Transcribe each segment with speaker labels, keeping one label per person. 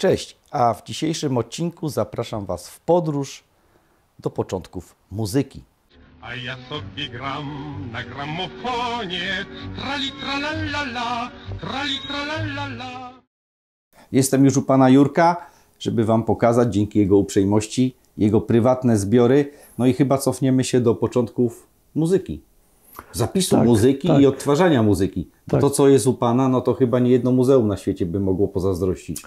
Speaker 1: Cześć, a w dzisiejszym odcinku zapraszam Was w podróż do początków muzyki.
Speaker 2: A ja sobie gram na gramofonie, trali tralalala, trali tralalala.
Speaker 1: Jestem już u pana Jurka, żeby Wam pokazać dzięki jego uprzejmości jego prywatne zbiory. No i chyba cofniemy się do początków muzyki. Zapisu muzyki i odtwarzania muzyki.
Speaker 3: Tak.
Speaker 1: To, co jest u pana, no to chyba nie jedno muzeum na świecie by mogło pozazdrościć.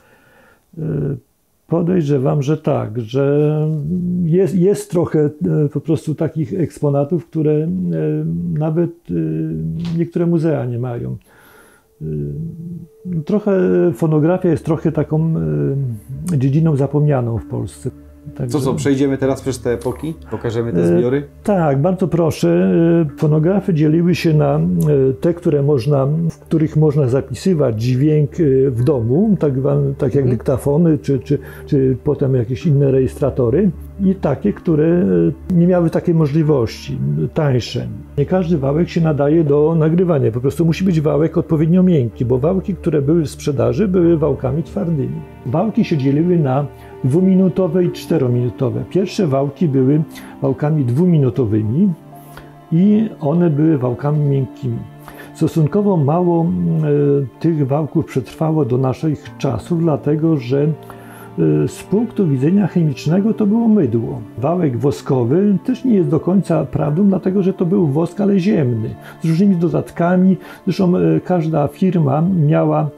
Speaker 3: Podejrzewam, że tak, że jest trochę po prostu takich eksponatów, które nawet niektóre muzea nie mają. Trochę fonografia jest trochę taką dziedziną zapomnianą w Polsce. Także...
Speaker 1: Co, przejdziemy teraz przez te epoki? Pokażemy te zbiory?
Speaker 3: Tak, bardzo proszę. Fonografy dzieliły się na te, w których można zapisywać dźwięk w domu, tak jak dyktafony, czy potem jakieś inne rejestratory, i takie, które nie miały takiej możliwości, tańsze. Nie każdy wałek się nadaje do nagrywania, po prostu musi być wałek odpowiednio miękki, bo wałki, które były w sprzedaży, były wałkami twardymi. Wałki się dzieliły na 2-minutowe i 4-minutowe. Pierwsze wałki były wałkami 2-minutowymi i one były wałkami miękkimi. Stosunkowo mało tych wałków przetrwało do naszych czasów, dlatego że z punktu widzenia chemicznego to było mydło. Wałek woskowy też nie jest do końca prawdą, dlatego że to był wosk, ale ziemny, z różnymi dodatkami. Zresztą każda firma miała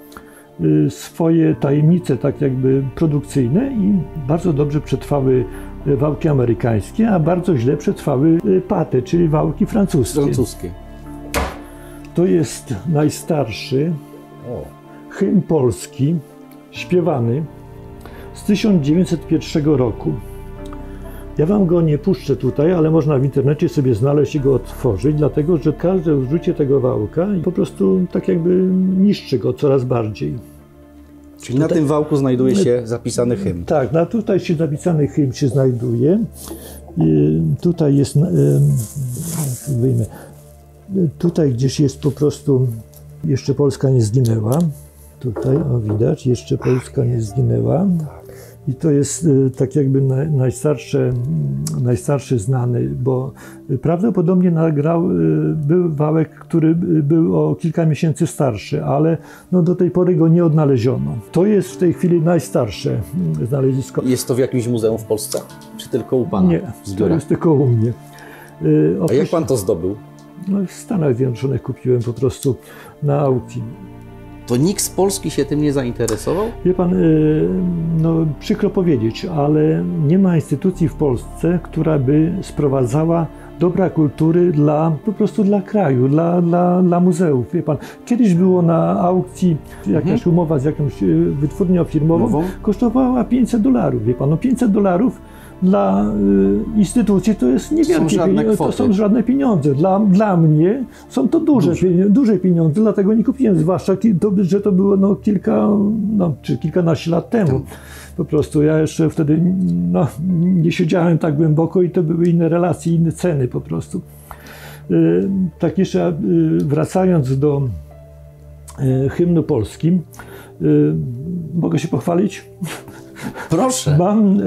Speaker 3: swoje tajemnice tak jakby produkcyjne i bardzo dobrze przetrwały wałki amerykańskie, a bardzo źle przetrwały paty, czyli wałki francuskie. To jest najstarszy hymn polski śpiewany z 1901 roku. Ja Wam go nie puszczę tutaj, ale można w internecie sobie znaleźć i go otworzyć, dlatego że każde użycie tego wałka po prostu tak jakby niszczy go coraz bardziej.
Speaker 1: Czyli na tym wałku znajduje się zapisany hymn.
Speaker 3: Tak, tutaj się zapisany hymn się znajduje. Tutaj jest, wyjmę, tutaj gdzieś jest po prostu, jeszcze Polska nie zginęła. Tutaj, widać, jeszcze Polska nie zginęła. I to jest tak jakby najstarszy znany, bo prawdopodobnie był wałek, który był o kilka miesięcy starszy, ale no do tej pory go nie odnaleziono. To jest w tej chwili najstarsze znalezisko.
Speaker 1: Jest to w jakimś muzeum w Polsce? Czy tylko u pana?
Speaker 3: Nie, to jest tylko u mnie.
Speaker 1: A jak pan to zdobył?
Speaker 3: No, w Stanach Zjednoczonych kupiłem po prostu na aukcji.
Speaker 1: To nikt z Polski się tym nie zainteresował?
Speaker 3: Wie pan, no przykro powiedzieć, ale nie ma instytucji w Polsce, która by sprowadzała dobra kultury po prostu dla kraju, dla muzeów. Wie pan, kiedyś było na aukcji jakaś umowa z jakąś wytwórnią firmową, kosztowała $500. Wie pan, no $500 dla instytucji to jest niewielkie pieniądze, to są żadne pieniądze. Dla mnie są to duże pieniądze, dlatego nie kupiłem, zwłaszcza, że to było czy kilkanaście lat temu. Po prostu ja jeszcze wtedy nie siedziałem tak głęboko i to były inne relacje, inne ceny po prostu. Tak jeszcze wracając do hymnu polskim, mogę się pochwalić?
Speaker 1: Proszę.
Speaker 3: Mam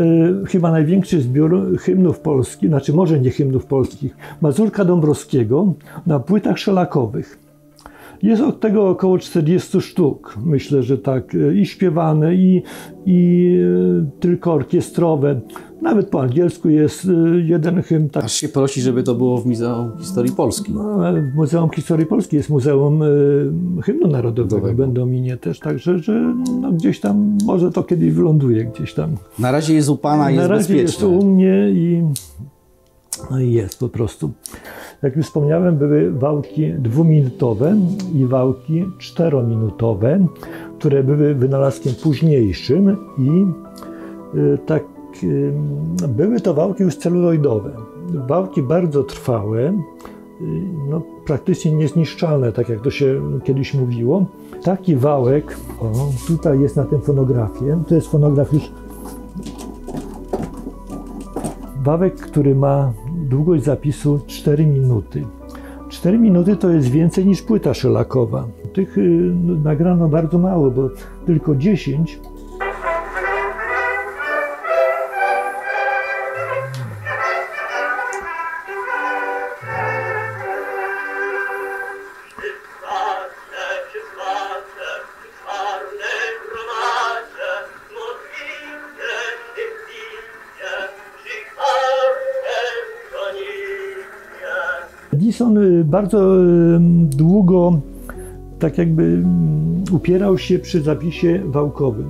Speaker 3: chyba największy zbiór hymnów polskich, znaczy może nie hymnów polskich, Mazurka Dąbrowskiego na płytach szelakowych. Jest od tego około 40 sztuk, myślę, że tak, i śpiewane, i tylko orkiestrowe. Nawet po angielsku jest jeden hymn.
Speaker 1: Aż się prosi, żeby to było w Muzeum Historii Polski.
Speaker 3: W Muzeum Historii Polskiej jest Muzeum Hymnu Narodowego, Będominie też, także że gdzieś tam, może to kiedyś wyląduje gdzieś tam.
Speaker 1: Na razie jest u pana i jest bezpieczne.
Speaker 3: Na razie jest u mnie i jest po prostu. Jak już wspomniałem, były wałki 2-minutowe i wałki 4-minutowe, które były wynalazkiem późniejszym i były to wałki już celuloidowe. Wałki bardzo trwałe, praktycznie niezniszczalne, tak jak to się kiedyś mówiło. Taki wałek, tutaj jest na tym fonografie, to jest fonograf już. Wałek, który ma długość zapisu 4 minuty. 4 minuty to jest więcej niż płyta szelakowa. Tych nagrano bardzo mało, bo tylko 10. Edison bardzo długo tak jakby upierał się przy zapisie wałkowym.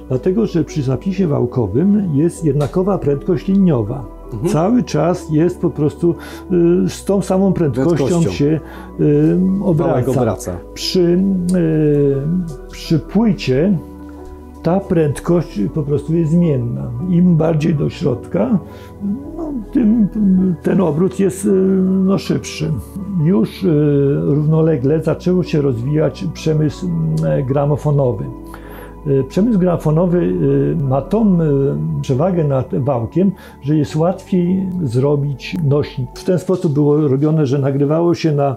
Speaker 3: Dlatego, że przy zapisie wałkowym jest jednakowa prędkość liniowa. Cały czas jest po prostu z tą samą prędkością się obraca. Przy płycie ta prędkość po prostu jest zmienna. Im bardziej do środka, no, tym ten obrót jest szybszy. Już równolegle zaczęło się rozwijać przemysł gramofonowy. Przemysł gramofonowy ma tą przewagę nad wałkiem, że jest łatwiej zrobić nośnik. W ten sposób było robione, że nagrywało się na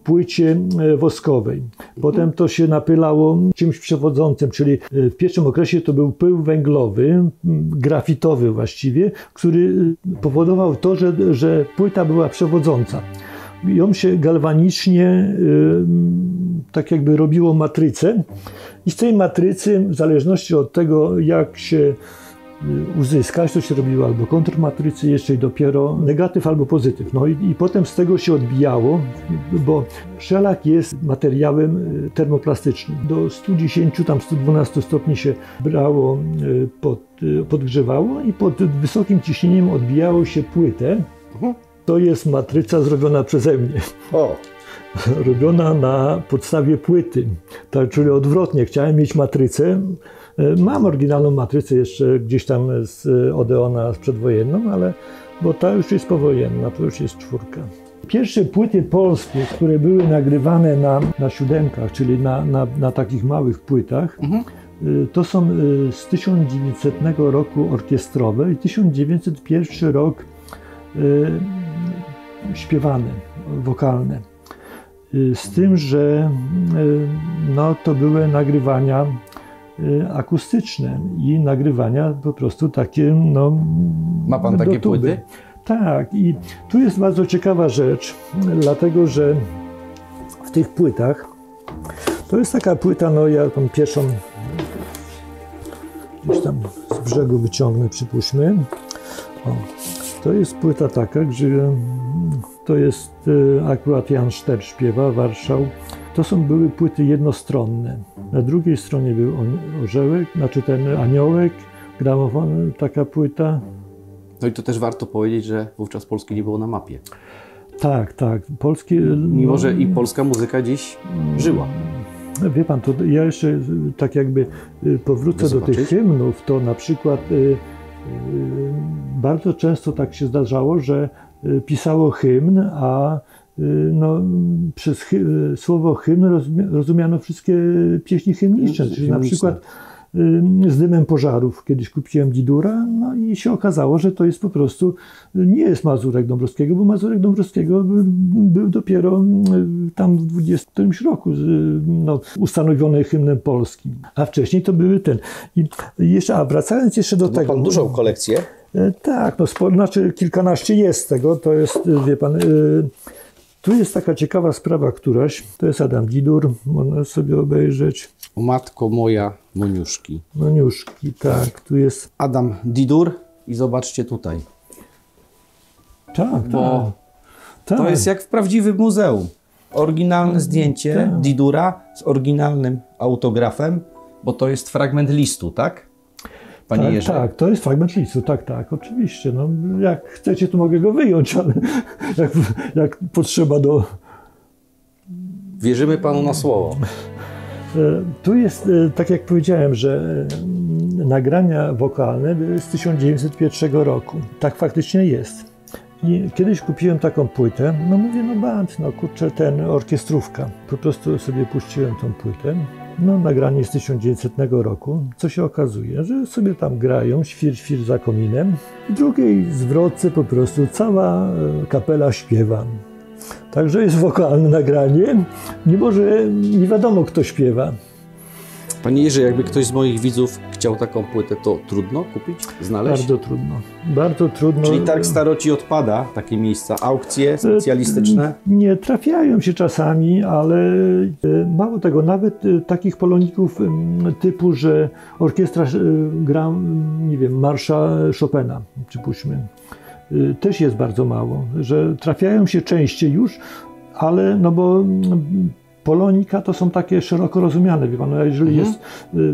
Speaker 3: płycie woskowej. Potem to się napylało czymś przewodzącym, czyli w pierwszym okresie to był pył węglowy, grafitowy właściwie, który powodował to, że płyta była przewodząca. Ją się galwanicznie tak jakby robiło matrycę i z tej matrycy, w zależności od tego, jak się uzyskać, to się robiło albo kontrmatrycy, jeszcze i dopiero negatyw albo pozytyw. No i potem z tego się odbijało, bo szelak jest materiałem termoplastycznym. Do 110, tam 112 stopni się brało, podgrzewało i pod wysokim ciśnieniem odbijało się płytę. To jest matryca zrobiona przeze mnie.
Speaker 1: O.
Speaker 3: Robiona na podstawie płyty, tak, czyli odwrotnie. Chciałem mieć matrycę. Mam oryginalną matrycę jeszcze gdzieś tam z Odeona przedwojenną, ale bo ta już jest powojenna, to już jest 4. Pierwsze płyty polskie, które były nagrywane na siódemkach, czyli na takich małych płytach, to są z 1900 roku orkiestrowe i 1901 rok śpiewane, wokalne. Z tym, że no, to były nagrywania akustyczne i nagrywania po prostu takie, no...
Speaker 1: Ma pan takie płyty?
Speaker 3: Tak, i tu jest bardzo ciekawa rzecz, dlatego że w tych płytach, to jest taka płyta, no ja tą pierwszą gdzieś tam z brzegu wyciągnę, przypuśćmy. O, to jest płyta taka, że to jest akurat Jan Szter śpiewa, Warszał. To były płyty jednostronne. Na drugiej stronie był orzełek, znaczy ten aniołek, gramofon, taka płyta.
Speaker 1: No i to też warto powiedzieć, że wówczas Polski nie było na mapie.
Speaker 3: Tak, tak. Polskie,
Speaker 1: mimo, że i polska muzyka dziś żyła.
Speaker 3: Wie pan, to ja jeszcze tak jakby powrócę do tych hymnów, to na przykład bardzo często tak się zdarzało, że pisało hymn, a no, przez słowo hymn rozumiano wszystkie pieśni hymniczne, czyli na przykład z dymem pożarów. Kiedyś kupiłem Didura, no i się okazało, że to jest po prostu, nie jest Mazurek Dąbrowskiego, bo Mazurek Dąbrowskiego był dopiero tam w 20 którymś roku ustanowiony hymnem polskim. A wcześniej to były I jeszcze, a wracając jeszcze do tego...
Speaker 1: Ma pan dużą kolekcję?
Speaker 3: Tak, no znaczy kilkanaście jest tego, to jest, wie pan... Tu jest taka ciekawa sprawa któraś, to jest Adam Didur, można sobie obejrzeć.
Speaker 1: O matko moja, Moniuszki.
Speaker 3: Moniuszki, tak, tu jest...
Speaker 1: Adam Didur i zobaczcie tutaj.
Speaker 3: Tak,
Speaker 1: bo
Speaker 3: tak.
Speaker 1: To jest jak w prawdziwym muzeum. Oryginalne zdjęcie Didura z oryginalnym autografem, bo to jest fragment listu, tak? Panie Jerzy?
Speaker 3: Tak, to jest fragment listu, tak, oczywiście. No, jak chcecie, to mogę go wyjąć, ale jak potrzeba do...
Speaker 1: Wierzymy panu na słowo.
Speaker 3: Tu jest, tak jak powiedziałem, że nagrania wokalne były z 1901 roku. Tak faktycznie jest. I kiedyś kupiłem taką płytę, no mówię, no band, no kurczę, orkiestrówka. Po prostu sobie puściłem tą płytę. No, nagranie z 1900 roku, co się okazuje, że sobie tam grają, świr za kominem. W drugiej zwrotce po prostu cała kapela śpiewa. Także jest wokalne nagranie, mimo że nie wiadomo, kto śpiewa.
Speaker 1: Panie Jerzy, jakby ktoś z moich widzów chciał taką płytę, to trudno kupić, znaleźć?
Speaker 3: Bardzo trudno. Bardzo trudno.
Speaker 1: Czyli Targ Staroci odpada, takie miejsca, aukcje specjalistyczne?
Speaker 3: Nie trafiają się czasami, ale mało tego, nawet takich poloników typu, że orkiestra gra, nie wiem, marsza Chopina, przypuśćmy. też jest bardzo mało, że trafiają się częściej już, ale no bo polonika to są takie szeroko rozumiane, wie pan, no jeżeli jest,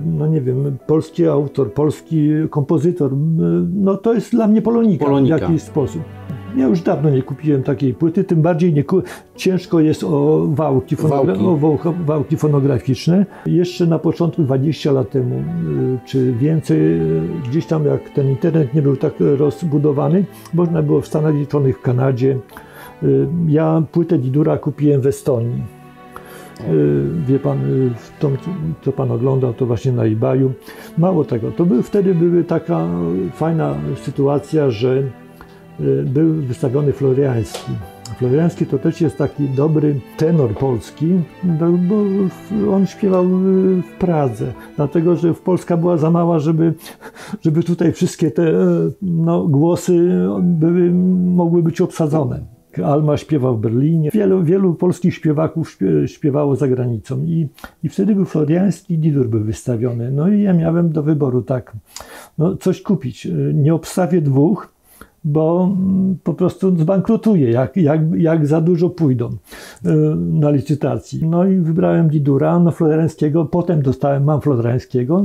Speaker 3: no nie wiem, polski autor, polski kompozytor, no to jest dla mnie polonika w jakiś sposób. Ja już dawno nie kupiłem takiej płyty, tym bardziej ciężko jest o wałki fonograficzne. Jeszcze na początku, 20 lat temu, czy więcej, gdzieś tam jak ten internet nie był tak rozbudowany, można było w Stanach Zjednoczonych, w Kanadzie. Ja płytę Didura kupiłem w Estonii. Wie pan, co pan oglądał, to właśnie na eBayu. Mało tego, wtedy była taka fajna sytuacja, że był wystawiony Floriański. Floriański to też jest taki dobry tenor polski, bo on śpiewał w Pradze, dlatego że Polska była za mała, żeby tutaj wszystkie te głosy mogły być obsadzone. Alma śpiewał w Berlinie, wielu polskich śpiewaków śpiewało za granicą i wtedy był Floriański, Didur był wystawiony. No i ja miałem do wyboru tak, no coś kupić, nie obstawię dwóch, bo po prostu zbankrutuję, jak za dużo pójdą na licytacji. No i wybrałem Didura, no Floriańskiego, potem mam Floriańskiego,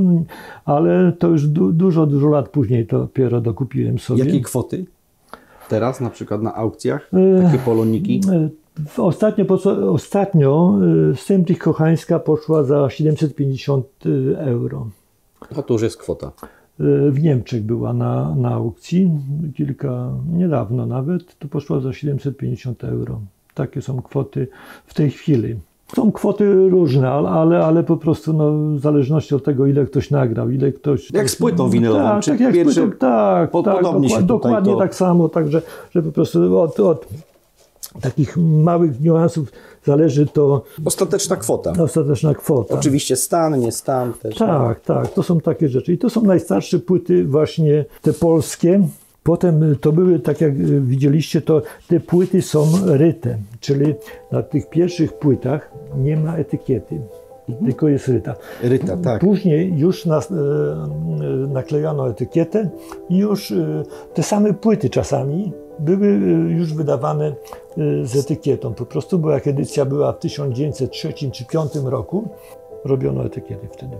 Speaker 3: ale to już dużo lat później to dopiero dokupiłem sobie.
Speaker 1: Jakiej kwoty? Teraz na przykład na aukcjach takie poloniki?
Speaker 3: Ostatnio Stęplich Kochańska poszła za 750 euro.
Speaker 1: A to już jest kwota.
Speaker 3: W Niemczech była na aukcji, niedawno nawet, to poszła za 750 euro. Takie są kwoty w tej chwili. Są kwoty różne, ale po prostu w zależności od tego, ile ktoś nagrał, ile ktoś...
Speaker 1: Jak z płytą winylową,
Speaker 3: tak, jak z płytą, tak, dokładnie
Speaker 1: to...
Speaker 3: tak samo, także że po prostu od takich małych niuansów zależy to...
Speaker 1: Ostateczna kwota.
Speaker 3: Ostateczna kwota.
Speaker 1: Oczywiście stan, nie stan też.
Speaker 3: Tak, to są takie rzeczy. I to są najstarsze płyty właśnie te polskie. Potem to były, tak jak widzieliście, to te płyty są ryte, czyli na tych pierwszych płytach nie ma etykiety, tylko jest ryta.
Speaker 1: Ryta, tak.
Speaker 3: Później już naklejano etykietę i już te same płyty czasami były już wydawane z etykietą. Po prostu, bo jak edycja była w 1903 czy 1905 roku, robiono etykiety wtedy.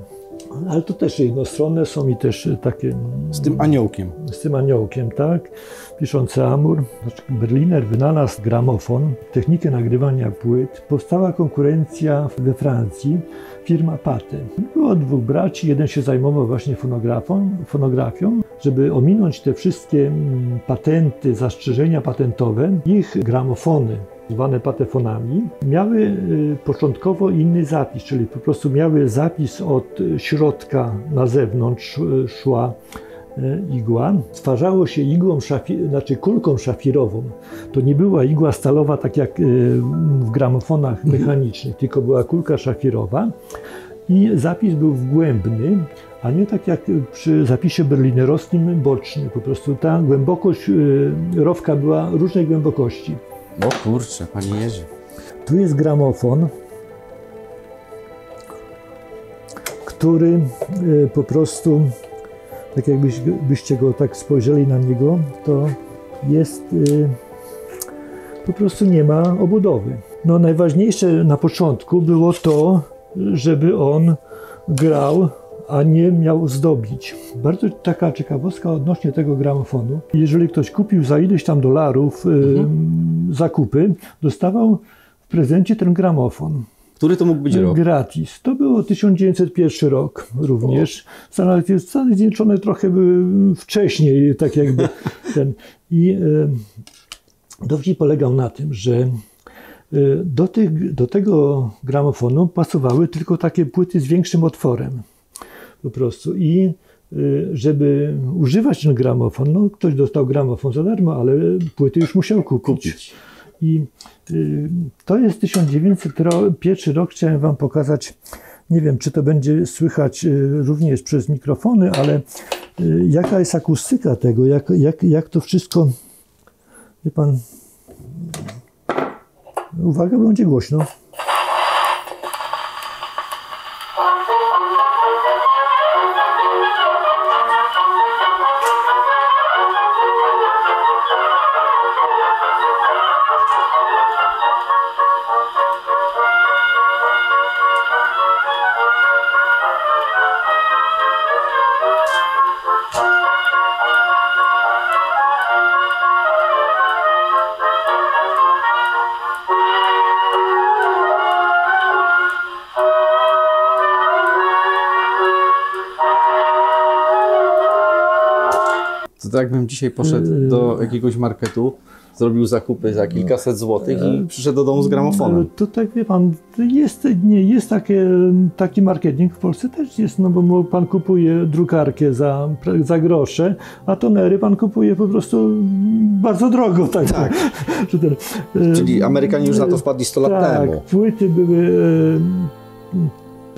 Speaker 3: Ale to też jednostronne są i też takie...
Speaker 1: Z tym aniołkiem.
Speaker 3: Z tym aniołkiem, tak. Piszący Amur, Berliner wynalazł gramofon, technikę nagrywania płyt. Powstała konkurencja we Francji, firma Pathé. Było dwóch braci, jeden się zajmował właśnie fonografią. Żeby ominąć te wszystkie patenty, zastrzeżenia patentowe, ich gramofony, zwane patefonami, miały początkowo inny zapis, czyli po prostu miały zapis od środka na zewnątrz szła igła. Stwarzało się igłą, kulką szafirową. To nie była igła stalowa, tak jak w gramofonach mechanicznych, tylko była kulka szafirowa i zapis był wgłębny, a nie tak jak przy zapisie berlinerowskim boczny. Po prostu ta głębokość rowka była różnej głębokości.
Speaker 1: O kurczę, panie Jerzy.
Speaker 3: Tu jest gramofon, który po prostu, tak jakbyście go tak spojrzeli na niego, to jest, po prostu nie ma obudowy. No najważniejsze na początku było to, żeby on grał, a nie miał zdobić. Bardzo taka ciekawostka odnośnie tego gramofonu. Jeżeli ktoś kupił za ileś tam dolarów zakupy, dostawał w prezencie ten gramofon.
Speaker 1: Który to mógł być rok?
Speaker 3: Gratis. To było 1901 rok również. Stany Zjednoczone trochę były wcześniej, tak jakby ten. I dowcip polegał na tym, że do tego gramofonu pasowały tylko takie płyty z większym otworem. Po prostu. I żeby używać ten gramofon, no ktoś dostał gramofon za darmo, ale płyty już musiał kupić. I to jest 1901 rok, chciałem wam pokazać, nie wiem, czy to będzie słychać również przez mikrofony, ale jaka jest akustyka tego, jak to wszystko, wie pan, uwaga, będzie głośno.
Speaker 1: To tak jakbym dzisiaj poszedł do jakiegoś marketu, zrobił zakupy za kilkaset złotych i przyszedł do domu z gramofonem.
Speaker 3: To tak, wie pan, jest taki marketing w Polsce też jest, no bo pan kupuje drukarkę za grosze, a tonery pan kupuje po prostu bardzo drogo. Tak.
Speaker 1: Czyli Amerykanie już na to wpadli 100 lat temu.
Speaker 3: Płyty były...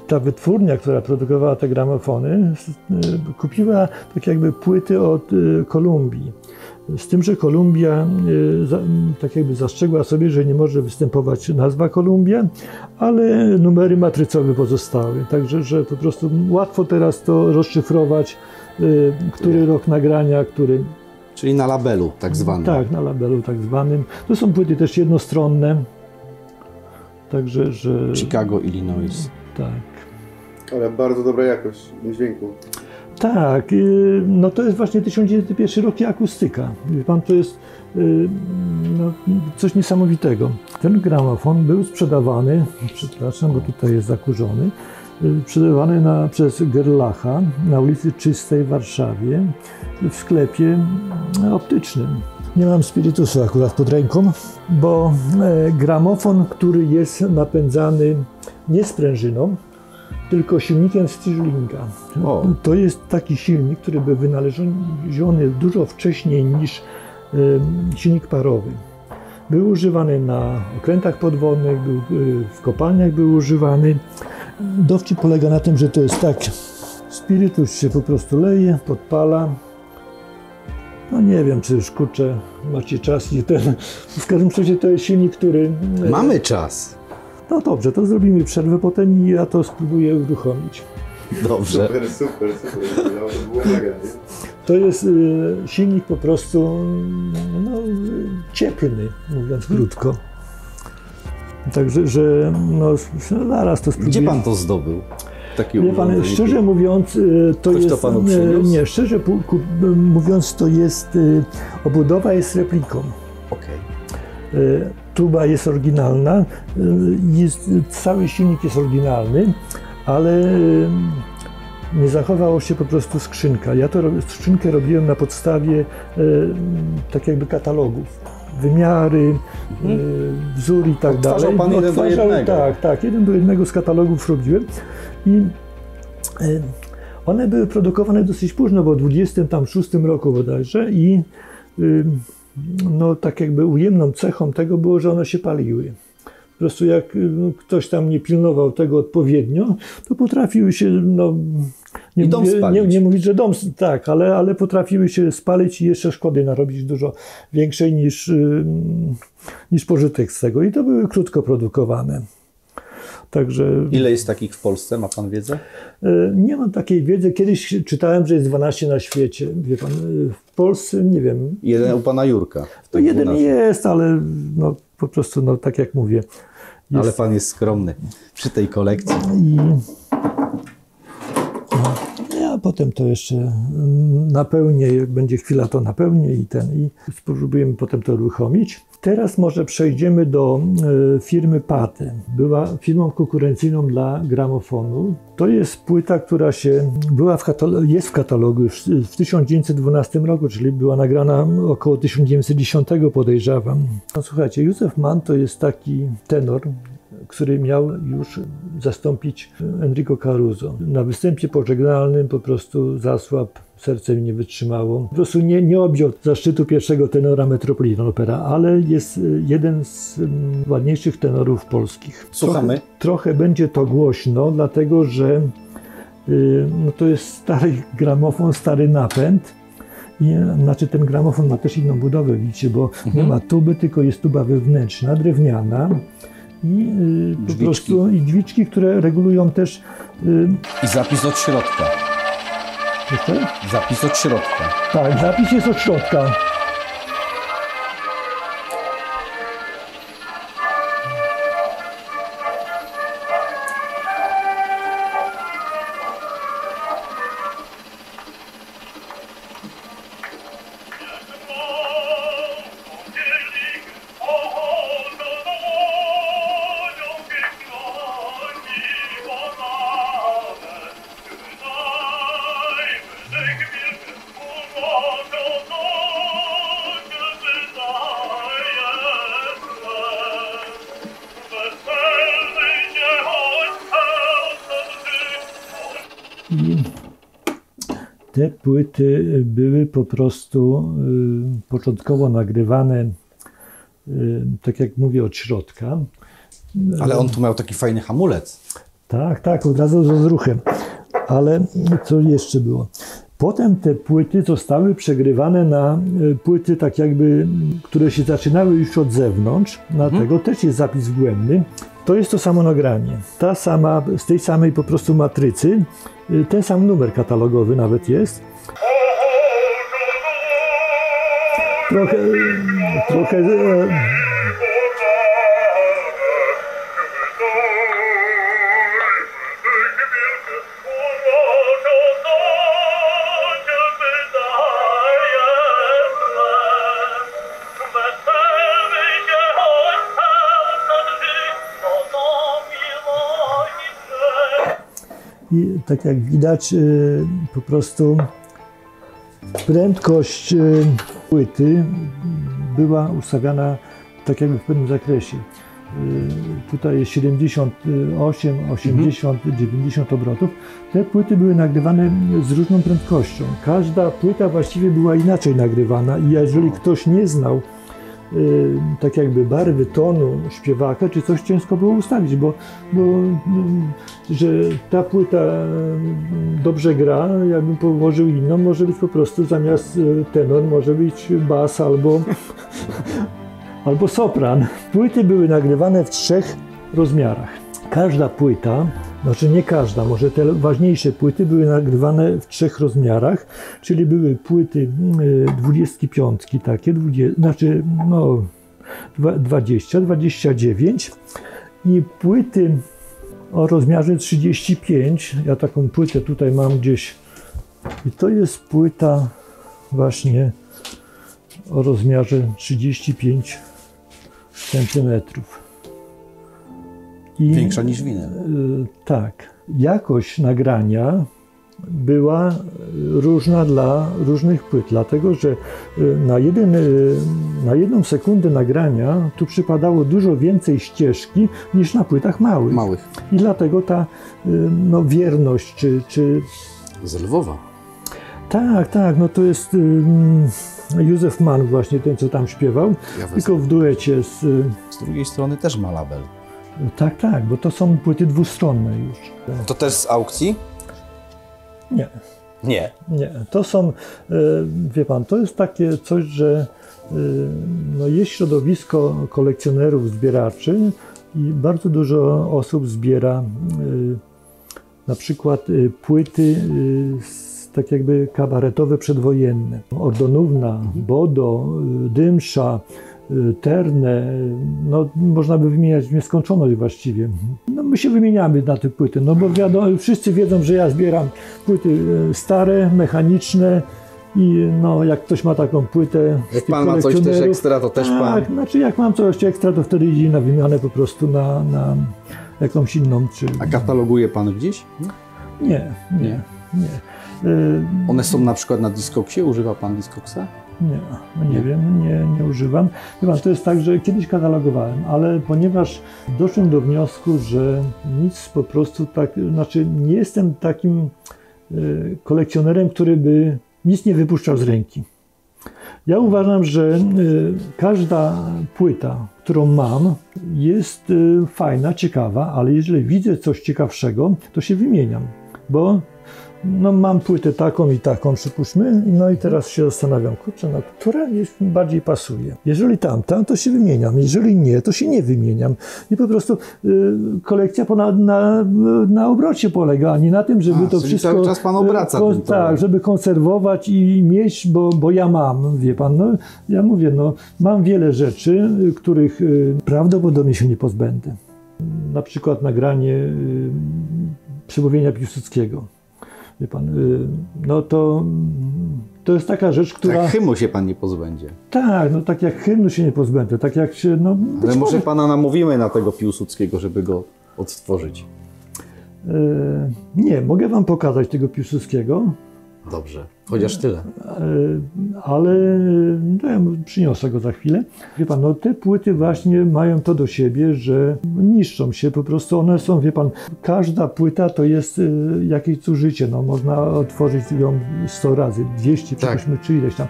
Speaker 3: Ta wytwórnia, która produkowała te gramofony, kupiła tak jakby płyty od Kolumbii. Z tym, że Kolumbia tak jakby zastrzegła sobie, że nie może występować nazwa Kolumbia, ale numery matrycowe pozostały. Także, że po prostu łatwo teraz to rozszyfrować, który rok nagrania, który...
Speaker 1: Czyli na labelu tak zwanym.
Speaker 3: Tak, na labelu tak zwanym. To są płyty też jednostronne. Także, że...
Speaker 1: Chicago, Illinois.
Speaker 3: Tak.
Speaker 4: Ale bardzo dobra jakość dźwięku.
Speaker 3: Tak, no to jest właśnie 1901 rok i akustyka. Wie pan, to jest no, coś niesamowitego. Ten gramofon był sprzedawany, przepraszam, bo tutaj jest zakurzony, sprzedawany przez Gerlacha na ulicy Czystej w Warszawie w sklepie optycznym. Nie mam spirytusu akurat pod ręką, bo gramofon, który jest napędzany nie sprężyną, tylko silnikiem Stirlinga. To jest taki silnik, który był wynaleziony dużo wcześniej niż silnik parowy. Był używany na okrętach podwodnych, w kopalniach był używany. Dowcip polega na tym, że to jest tak, spirytus się po prostu leje, podpala. No nie wiem, czy już kurczę, macie czas i ten. W każdym razie to jest silnik, który...
Speaker 1: Mamy czas.
Speaker 3: No dobrze, to zrobimy przerwę potem i ja to spróbuję uruchomić.
Speaker 1: Dobrze.
Speaker 4: Super. No, to było mega, nie?
Speaker 3: To jest silnik po prostu no, cieplny, mówiąc krótko. Także, że no, zaraz to spróbuję.
Speaker 1: Gdzie pan to zdobył?
Speaker 3: Wie pan, szczerze mówiąc, to
Speaker 1: ktoś
Speaker 3: jest...
Speaker 1: to panu przyniósł?
Speaker 3: Nie, szczerze mówiąc, to jest... Obudowa jest repliką.
Speaker 1: Okej.
Speaker 3: Tuba jest oryginalna, cały silnik jest oryginalny, ale nie zachowało się po prostu skrzynka. Ja skrzynkę robiłem na podstawie tak jakby katalogów. Wymiary, wzór i tak dalej.
Speaker 1: Odtwarzał pan jeden do jednego.
Speaker 3: Tak, jeden do jednego z katalogów robiłem. I one były produkowane dosyć późno, bo w 26 roku bodajże i no tak jakby ujemną cechą tego było, że one się paliły. Po prostu jak ktoś tam nie pilnował tego odpowiednio, to potrafiły się, no nie mówić, że dom, tak, ale potrafiły się spalić i jeszcze szkody narobić dużo większej niż pożytek z tego. I to były krótko produkowane. Także...
Speaker 1: Ile jest takich w Polsce? Ma pan wiedzę?
Speaker 3: Nie mam takiej wiedzy. Kiedyś czytałem, że jest 12 na świecie. Wie pan, w Polsce nie wiem.
Speaker 1: Jeden u pana Jurka.
Speaker 3: To jeden 12. Jest, ale no, po prostu, no, tak jak mówię. Jest...
Speaker 1: Ale pan jest skromny przy tej kolekcji.
Speaker 3: Ja potem to jeszcze napełnię, jak będzie chwila, to napełnię i spróbujemy potem to uruchomić. Teraz może przejdziemy do firmy Pate. Była firmą konkurencyjną dla gramofonu. To jest płyta, która jest w katalogu już w 1912 roku, czyli była nagrana około 1910, podejrzewam. No, słuchajcie, Józef Mann to jest taki tenor, który miał już zastąpić Enrico Caruso. Na występie pożegnalnym po prostu zasłabł, serce mi nie wytrzymało. Po prostu nie objął zaszczytu pierwszego tenora Metropolitan Opera, ale jest jeden z ładniejszych tenorów polskich.
Speaker 1: Słuchamy.
Speaker 3: Trochę będzie to głośno, dlatego że no to jest stary gramofon, stary napęd. Znaczy ten gramofon ma też inną budowę, widzicie, bo nie ma tuby, tylko jest tuba wewnętrzna, drewniana. I po prostu i dźwiczki, które regulują też...
Speaker 1: I zapis od środka.
Speaker 3: Jeszcze?
Speaker 1: Zapis od środka.
Speaker 3: Tak, zapis jest od środka.
Speaker 2: Go,
Speaker 3: Te płyty były po prostu początkowo nagrywane, tak jak mówię, od środka.
Speaker 1: Ale on tu miał taki fajny hamulec.
Speaker 3: Tak, od razu z rozruchem. Ale co jeszcze było? Potem te płyty zostały przegrywane na płyty tak jakby, które się zaczynały już od zewnątrz. Na tego też jest zapis wgłębny. To jest to samo nagranie. Z tej samej po prostu matrycy, ten sam numer katalogowy nawet jest. Trochę i tak jak widać, po prostu prędkość płyty była ustawiana tak jakby w pewnym zakresie. Tutaj jest 78, 80, 90 obrotów. Te płyty były nagrywane z różną prędkością. Każda płyta właściwie była inaczej nagrywana i jeżeli ktoś nie znał tak jakby barwy, tonu śpiewaka, czy coś ciężko było ustawić, bo że ta płyta dobrze gra, jakbym położył inną, może być po prostu zamiast tenor, może być bas albo sopran. Płyty były nagrywane w 3 rozmiarach. Każda płyta, znaczy nie każda, może te ważniejsze płyty były nagrywane w 3 rozmiarach, czyli były płyty 25 takie, 20, 29 i płyty o rozmiarze 35. Ja taką płytę tutaj mam gdzieś i to jest płyta właśnie o rozmiarze 35 cm.
Speaker 1: Większa niż winyl.
Speaker 3: Tak. Jakość nagrania była różna dla różnych płyt, dlatego że na jedną sekundę nagrania tu przypadało dużo więcej ścieżki niż na płytach małych. I dlatego ta wierność czy...
Speaker 1: Z Lwowa.
Speaker 3: Tak, no to jest Józef Mann właśnie, ten co tam śpiewał, tylko w duecie z...
Speaker 1: Z drugiej strony też ma label.
Speaker 3: Tak, bo to są płyty dwustronne już.
Speaker 1: To też z aukcji?
Speaker 3: Nie. To są, wie pan, to jest takie coś, że jest środowisko kolekcjonerów, zbieraczy i bardzo dużo osób zbiera na przykład płyty tak jakby kabaretowe przedwojenne. Ordonówna, Bodo, Dymsza, Terne, można by wymieniać w nieskończoność właściwie. My się wymieniamy na te płyty, bo wiadomo, wszyscy wiedzą, że ja zbieram płyty stare, mechaniczne i jak ktoś ma taką płytę.
Speaker 1: Jak pan ma coś też ekstra, to też pan.
Speaker 3: Tak, znaczy jak mam coś ekstra, to wtedy idzie na wymianę po prostu na jakąś inną.
Speaker 1: A kataloguje pan gdzieś?
Speaker 3: Nie.
Speaker 1: One są na przykład na Discogsie? Używa pan Discogsa?
Speaker 3: Nie wiem, nie używam. Chyba to jest tak, że kiedyś katalogowałem, ale ponieważ doszedłem do wniosku, że nic po prostu nie jestem takim kolekcjonerem, który by nic nie wypuszczał z ręki. Ja uważam, że każda płyta, którą mam, jest fajna, ciekawa, ale jeżeli widzę coś ciekawszego, to się wymieniam, bo mam płytę taką i taką, przypuśćmy, i teraz się zastanawiam, która bardziej pasuje. Jeżeli tamta, to się wymieniam, jeżeli nie, to się nie wymieniam. I po prostu kolekcja na obrocie polega, a nie na tym, żeby to wszystko...
Speaker 1: cały czas pan obraca.
Speaker 3: Tak, żeby konserwować i mieć, bo ja mam, wie pan, ja mówię, mam wiele rzeczy, których prawdopodobnie się nie pozbędę. Na przykład nagranie Przemówienia Piłsudskiego. Wie pan, to jest taka rzecz, która...
Speaker 1: Jak hymnu się pan nie pozbędzie.
Speaker 3: Tak, tak jak hymnu się nie pozbędę, tak jak się...
Speaker 1: Ale może pana namówimy na tego Piłsudskiego, żeby go odtworzyć.
Speaker 3: Nie, mogę wam pokazać tego Piłsudskiego,
Speaker 1: Dobrze, chociaż tyle.
Speaker 3: Ale no, ja przyniosę go za chwilę. Wie pan, no te płyty właśnie mają to do siebie, że niszczą się, po prostu one są, wie pan, każda płyta to jest jakieś zużycie, no można otworzyć ją 100 razy, 200,
Speaker 1: Tak.
Speaker 3: czy ileś tam.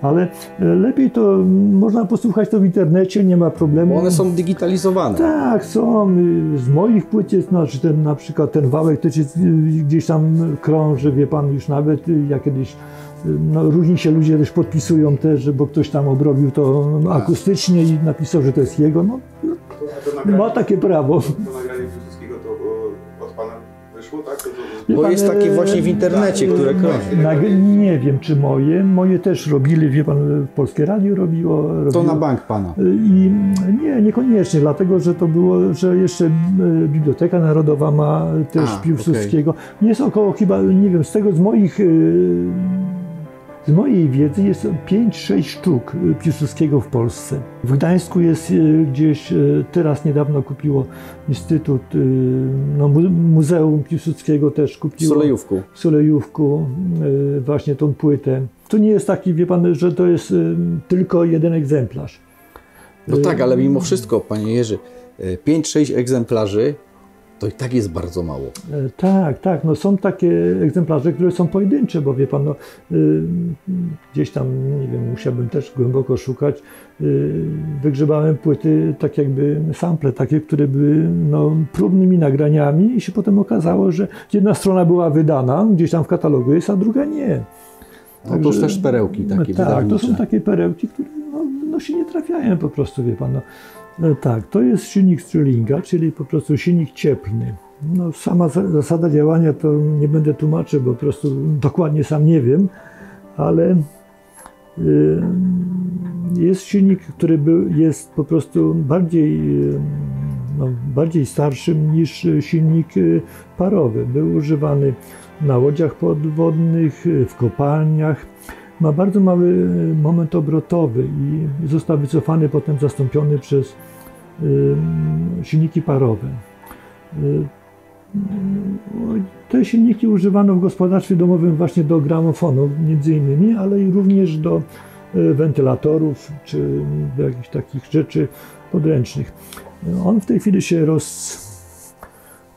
Speaker 3: Ale lepiej to można posłuchać to w internecie, nie ma problemu.
Speaker 1: Bo one są digitalizowane.
Speaker 3: Tak, są. Z moich płyt jest, znaczy na przykład ten wałek też jest, gdzieś tam krąży, wie pan, już nawet ja kiedyś, no, różni się ludzie też podpisują też, bo ktoś tam obrobił to akustycznie i napisał, że to jest jego, no, ma takie prawo.
Speaker 4: To nagranie Piłsudskiego to od pana wyszło, tak?
Speaker 3: Wie
Speaker 1: Bo
Speaker 3: pan,
Speaker 1: jest takie właśnie w internecie, które krąży.
Speaker 3: Nie wiem, czy moje też robili, wie pan, Polskie Radio robiło.
Speaker 1: To na bank pana.
Speaker 3: I niekoniecznie, dlatego że to było, że jeszcze Biblioteka Narodowa ma też Piłsudskiego. Jest około chyba, nie wiem, z mojej wiedzy jest 5-6 sztuk Piłsudskiego w Polsce. W Gdańsku jest gdzieś, teraz niedawno kupiło Instytut, no, Muzeum Piłsudskiego też kupiło. W Sulejówku właśnie tą płytę. To nie jest taki, wie pan, że to jest tylko jeden egzemplarz.
Speaker 1: No tak, ale mimo wszystko, panie Jerzy, 5-6 egzemplarzy to i tak jest bardzo mało.
Speaker 3: Tak, no są takie egzemplarze, które są pojedyncze, bo wie pan, no, gdzieś tam, nie wiem, musiałbym też głęboko szukać, wygrzebałem płyty, tak jakby sample, takie, które były no, próbnymi nagraniami i się potem okazało, że jedna strona była wydana, gdzieś tam w katalogu jest, a druga nie.
Speaker 1: No to też perełki takie
Speaker 3: tak, to są takie perełki, które no się nie trafiają po prostu, wie pan. No, tak, to jest silnik Stirlinga, czyli po prostu silnik cieplny. No, sama zasada działania to nie będę tłumaczył, bo po prostu dokładnie sam nie wiem, ale jest silnik, który jest po prostu bardziej starszym niż silnik parowy. Był używany na łodziach podwodnych, w kopalniach. Ma bardzo mały moment obrotowy i został wycofany, potem zastąpiony przez silniki parowe. Te silniki używano w gospodarstwie domowym właśnie do gramofonu między innymi, ale i również do wentylatorów czy do jakichś takich rzeczy podręcznych. On w tej chwili się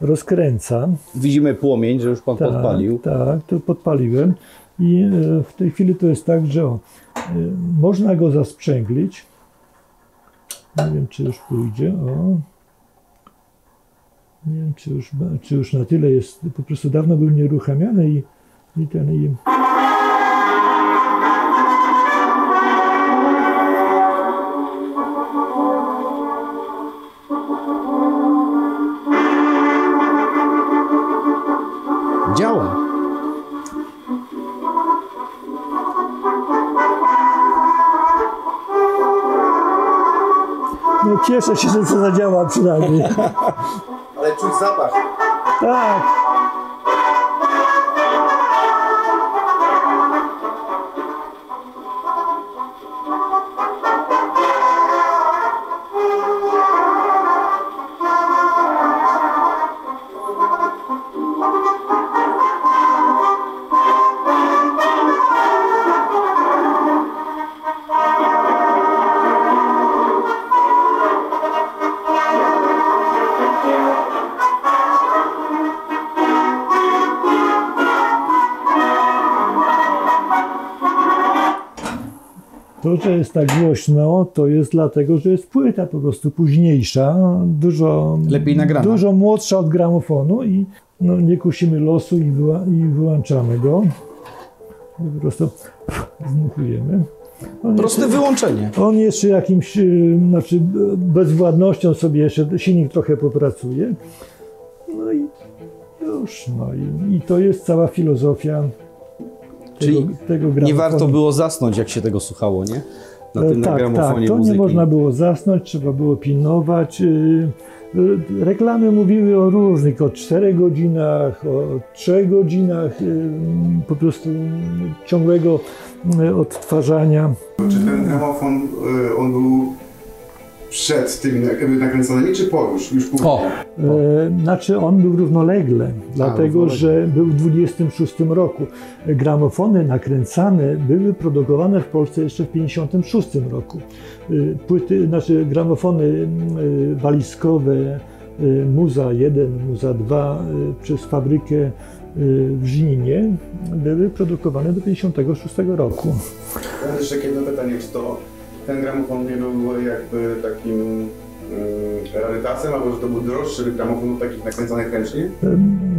Speaker 3: rozkręca.
Speaker 1: Widzimy płomień, że już pan podpalił.
Speaker 3: Tak, to podpaliłem. I w tej chwili to jest tak, że można go zasprzęglić. Nie wiem, czy już pójdzie. Nie wiem, czy już na tyle jest. Po prostu dawno był nieruchamiany i
Speaker 1: Działa.
Speaker 3: no cieszę się, że to zadziała przynajmniej.
Speaker 4: Ale czuć zapach.
Speaker 3: Tak. To, że jest tak głośno, to jest dlatego, że jest płyta po prostu późniejsza, dużo
Speaker 1: lepiej nagrana,
Speaker 3: dużo młodsza od gramofonu i no, nie kusimy losu i wyłączamy go. Po prostu zmuchujemy.
Speaker 1: Proste wyłączenie.
Speaker 3: On jeszcze jakimś, znaczy bezwładnością sobie jeszcze silnik trochę popracuje. No i już, i to jest cała filozofia tego gramofonu.
Speaker 1: Nie warto było zasnąć, jak się tego słuchało, nie? Na tym gramofonie
Speaker 3: to
Speaker 1: muzyki.
Speaker 3: Nie można było zasnąć, trzeba było pilnować. Reklamy mówiły o różnych, o 4 godzinach, o 3 godzinach po prostu ciągłego odtwarzania.
Speaker 4: Czy ten gramofon, on był przed tymi nakręconymi, czy po już później?
Speaker 3: Znaczy on był równolegle, dlatego że był w 26 roku. Gramofony nakręcane były produkowane w Polsce jeszcze w 56 roku. Gramofony walizkowe Muza 1, Muza 2 przez fabrykę w Żninie były produkowane do 56 roku.
Speaker 4: Ja jeszcze jedno pytanie, czy to ten gramofon nie był jakby takim rarytasem, albo że to był droższy gramofon od takich nakręcanych ręcznie?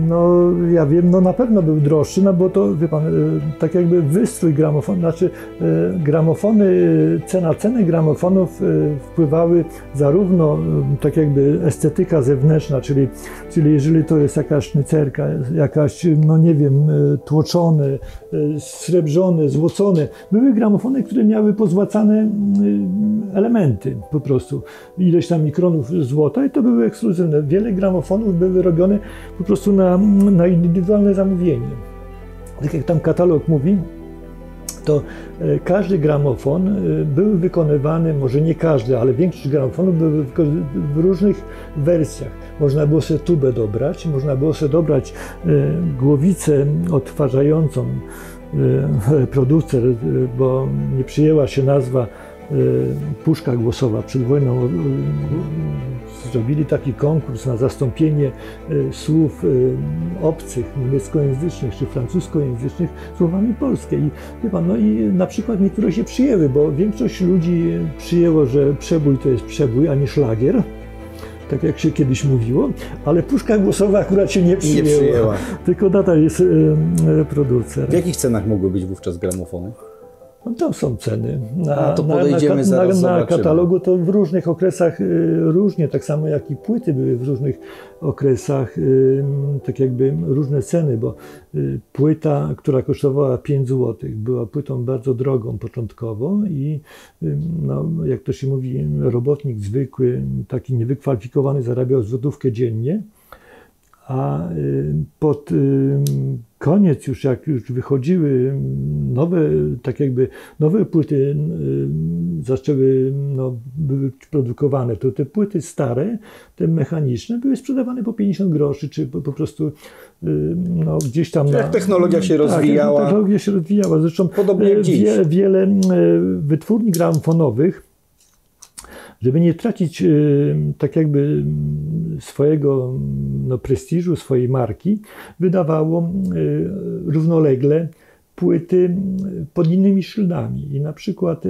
Speaker 3: No ja wiem, no na pewno był droższy, no bo to, wie pan, tak jakby wystrój gramofonu, znaczy gramofony, ceny gramofonów wpływały zarówno tak jakby estetyka zewnętrzna, czyli jeżeli to jest jakaś sznycerka, jakaś, no nie wiem, tłoczone, srebrzone, złocone, były gramofony, które miały pozłacane elementy po prostu, ileś tam mikronów złota i to były ekskluzywne. Wiele gramofonów były robione po prostu na indywidualne zamówienie. Tak jak tam katalog mówi, to każdy gramofon był wykonywany, może nie każdy, ale większość gramofonów były w różnych wersjach. Można było sobie tubę dobrać, można było sobie dobrać głowicę odtwarzającą producer, bo nie przyjęła się nazwa puszka głosowa. Przed wojną zrobili taki konkurs na zastąpienie słów obcych, niemieckojęzycznych czy francuskojęzycznych słowami polskie. I wie pan, no i na przykład niektóre się przyjęły, bo większość ludzi przyjęło, że przebój to jest przebój, a nie szlagier, tak jak się kiedyś mówiło, ale puszka głosowa akurat się nie przyjęła. Tylko nadal jest producer.
Speaker 1: W jakich cenach mogły być wówczas gramofony?
Speaker 3: No tam są ceny. Na katalogu to w różnych okresach różnie, tak samo jak i płyty były w różnych okresach, tak jakby różne ceny, bo płyta, która kosztowała 5 zł, była płytą bardzo drogą początkowo i no, jak to się mówi, robotnik zwykły, taki niewykwalifikowany zarabiał złotówkę dziennie, a pod koniec już, jak już wychodziły nowe płyty zaczęły, były produkowane, to te płyty stare, te mechaniczne, były sprzedawane po 50 groszy, czy po prostu gdzieś tam...
Speaker 1: Jak technologia się rozwijała.
Speaker 3: Tak, technologia się rozwijała. Zresztą
Speaker 1: podobnie jak dziś.
Speaker 3: Wiele wytwórni gramofonowych, żeby nie tracić tak jakby swojego prestiżu, swojej marki, wydawało równolegle płyty pod innymi szyldami. I na przykład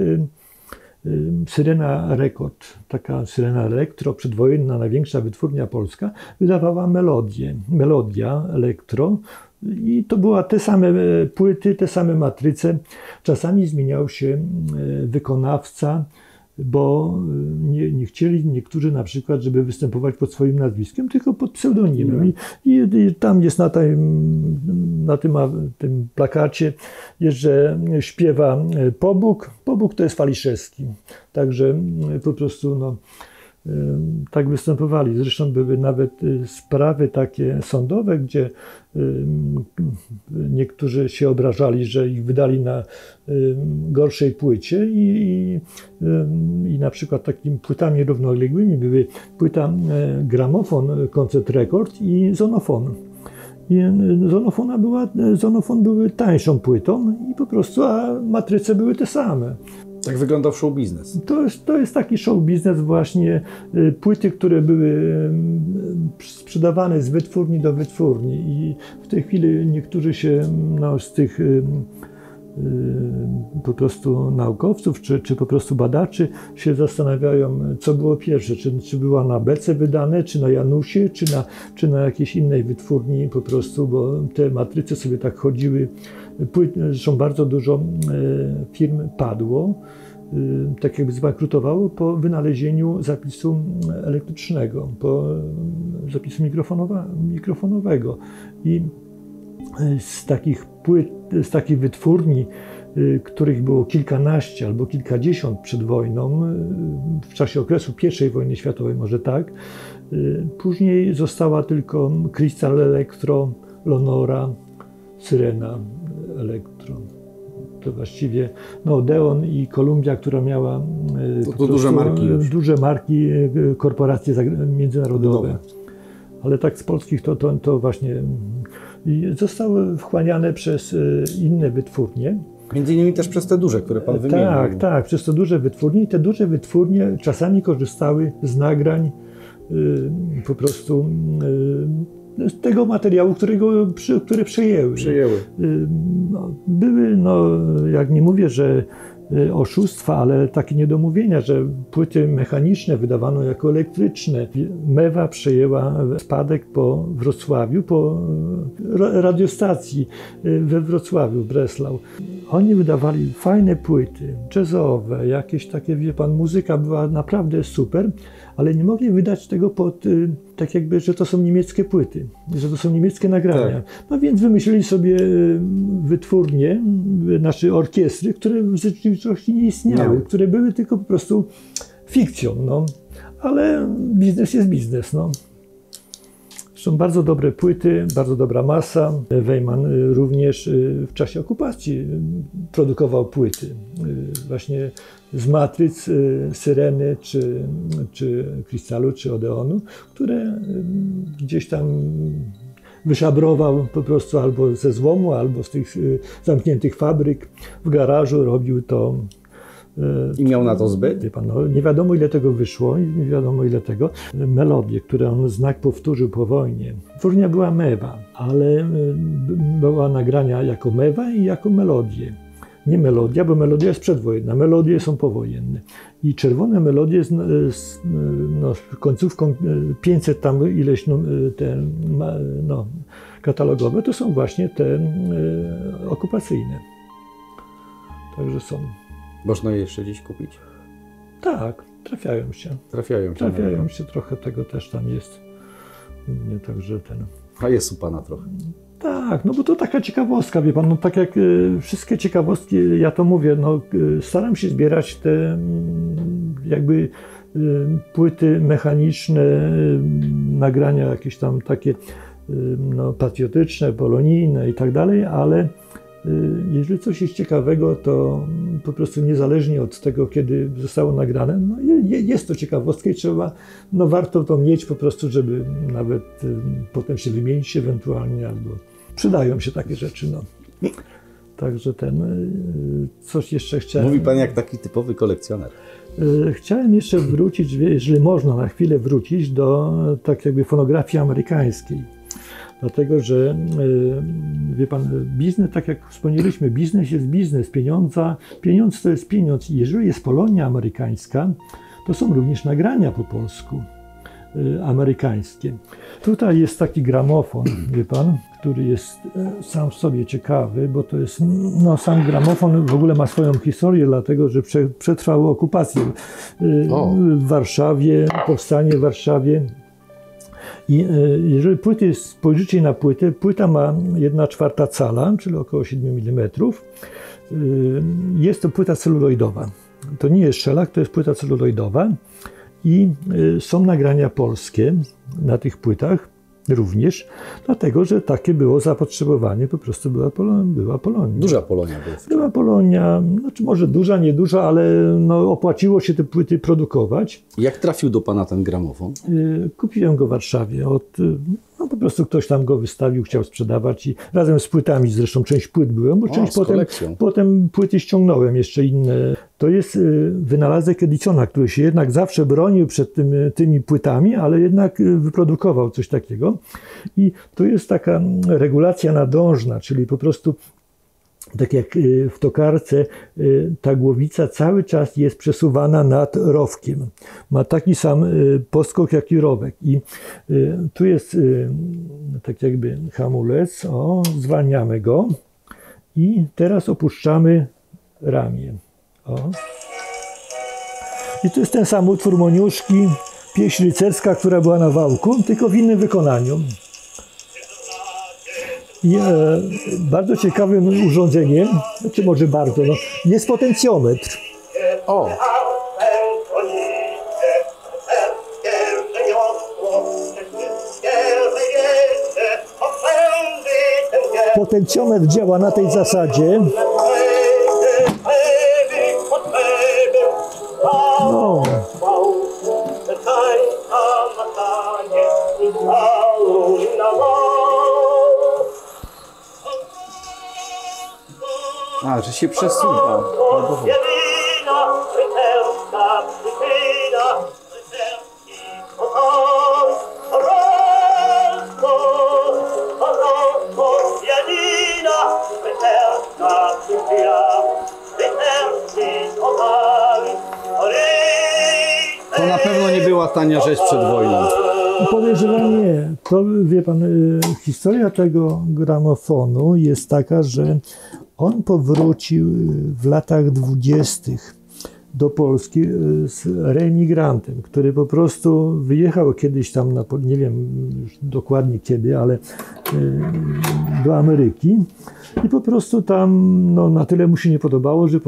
Speaker 3: Syrena Rekord, taka Syrena Elektro, przedwojenna największa wytwórnia polska, wydawała Melodia Elektro. I to była te same płyty, te same matryce. Czasami zmieniał się wykonawca, bo nie chcieli niektórzy na przykład, żeby występować pod swoim nazwiskiem, tylko pod pseudonimem. I tam jest na tym plakacie, jest, że śpiewa Pobóg. Pobóg to jest Waliszewski. Także po prostu tak występowali. Zresztą były nawet sprawy takie sądowe, gdzie niektórzy się obrażali, że ich wydali na gorszej płycie i na przykład takimi płytami równoległymi były płyta gramofon Concert Record i zonofon. I zonofon były tańszą płytą i po prostu, a matryce były te same.
Speaker 1: Tak wyglądał show biznes.
Speaker 3: To jest taki show biznes właśnie, płyty, które były sprzedawane z wytwórni do wytwórni i w tej chwili niektórzy się z tych po prostu naukowców, czy po prostu badaczy się zastanawiają, co było pierwsze, czy była na Bece wydane, czy na Janusie, czy na jakiejś innej wytwórni po prostu, bo te matryce sobie tak chodziły. Zresztą bardzo dużo firm padło, tak jakby zbankrutowało po wynalezieniu zapisu elektrycznego, po zapisu mikrofonowego. I z takich płyt, z takich wytwórni, których było kilkanaście albo kilkadziesiąt przed wojną, w czasie okresu I wojny światowej może tak, później została tylko Crystal Elektro, Lonora, Syrena Elektro. To właściwie no, Odeon i Columbia, która miała
Speaker 1: to duże marki już.
Speaker 3: Duże marki, korporacje międzynarodowe. Ale tak z polskich to właśnie zostały wchłaniane przez inne wytwórnie.
Speaker 1: Między innymi też przez te duże, które pan wymienił.
Speaker 3: Tak, przez te duże wytwórnie. I te duże wytwórnie czasami korzystały z nagrań po prostu z tego materiału, które przejęły. Były, no, jak nie mówię, że oszustwa, ale takie niedomówienia, że płyty mechaniczne wydawano jako elektryczne. Mewa przejęła spadek po Wrocławiu, po radiostacji we Wrocławiu, Breslau. Oni wydawali fajne płyty, jazzowe, jakieś takie, wie pan, muzyka była naprawdę super, ale nie mogli wydać tego pod, tak jakby, że to są niemieckie płyty, że to są niemieckie nagrania. Tak. No więc wymyślili sobie wytwórnie, nasze orkiestry, które w rzeczywistości nie istniały, które były tylko po prostu fikcją, no. Ale biznes jest biznes, no. Są bardzo dobre płyty, bardzo dobra masa. Weimann również w czasie okupacji produkował płyty. Właśnie z matryc Syreny, czy Krystalu, czy Odeonu, które gdzieś tam wyszabrował po prostu albo ze złomu, albo z tych zamkniętych fabryk. W garażu robił to.
Speaker 1: I miał na to zbyt?
Speaker 3: Wie pan, no, nie wiadomo ile tego wyszło, nie wiadomo ile tego. Melodie, które on znak powtórzył po wojnie. Wytwórnia była Mewa, ale była nagrania jako Mewa i jako melodie. Nie melodia, bo melodia jest przedwojenna, melodie są powojenne. I czerwone melodie z końcówką 500 tam ileś katalogowe, to są właśnie te okupacyjne. Także są.
Speaker 1: Można je jeszcze dziś kupić?
Speaker 3: Tak, trafiają się. Trafiają się, trochę tego też tam jest. Nie, także ten.
Speaker 1: A jest u pana trochę.
Speaker 3: Tak, no bo to taka ciekawostka, wie pan, no tak jak wszystkie ciekawostki, ja to mówię, no staram się zbierać te jakby płyty mechaniczne, nagrania jakieś tam takie no, patriotyczne, polonijne i tak dalej, ale jeżeli coś jest ciekawego, to po prostu niezależnie od tego, kiedy zostało nagrane, no jest to ciekawostka i trzeba, no warto to mieć po prostu, żeby nawet potem się wymienić ewentualnie, albo przydają się takie rzeczy, no. Także coś jeszcze chciałem...
Speaker 1: Mówi pan jak taki typowy kolekcjoner.
Speaker 3: Chciałem jeszcze wrócić, jeżeli można na chwilę wrócić do tak jakby fonografii amerykańskiej. Dlatego, że wie pan, biznes, tak jak wspomnieliśmy, biznes jest biznes, pieniądz to jest pieniądz. I jeżeli jest Polonia amerykańska, to są również nagrania po polsku amerykańskie. Tutaj jest taki gramofon, wie pan, który jest sam w sobie ciekawy, bo to jest, no sam gramofon w ogóle ma swoją historię, dlatego, że przetrwał okupację w Warszawie, powstanie w Warszawie. I jeżeli spojrzycie na płytę, płyta ma 1/4 cala, czyli około 7 mm. Jest to płyta celuloidowa. To nie jest szelak, to jest płyta celuloidowa. I są nagrania polskie na tych płytach również, dlatego, że takie było zapotrzebowanie, po prostu była Polonia.
Speaker 1: Duża Polonia była.
Speaker 3: Była Polonia, znaczy może duża, nieduża, ale no, opłaciło się te płyty produkować.
Speaker 1: Jak trafił do pana ten gramofon?
Speaker 3: Kupiłem go w Warszawie no po prostu ktoś tam go wystawił, chciał sprzedawać i razem z płytami, zresztą część płyt byłem, bo część potem płyty ściągnąłem, jeszcze inne. To jest wynalazek Edisona, który się jednak zawsze bronił przed tymi płytami, ale jednak wyprodukował coś takiego. I to jest taka regulacja nadążna, czyli po prostu tak jak w tokarce, ta głowica cały czas jest przesuwana nad rowkiem. Ma taki sam poskok jak i rowek. I tu jest tak jakby hamulec. Zwalniamy go. I teraz opuszczamy ramię. I to jest ten sam utwór Moniuszki, pieśń rycerska, która była na wałku, tylko w innym wykonaniu. I bardzo ciekawym urządzeniem, czy może bardzo, jest potencjometr. Potencjometr działa na tej zasadzie,
Speaker 1: się przesuwa. To na pewno nie była tania rzecz przed wojną.
Speaker 3: Podejrzewam nie. To, wie pan, historia tego gramofonu jest taka, że on powrócił w latach 20. do Polski z reemigrantem, który po prostu wyjechał kiedyś tam, nie wiem już dokładnie kiedy, ale do Ameryki i po prostu tam no, na tyle mu się nie podobało, że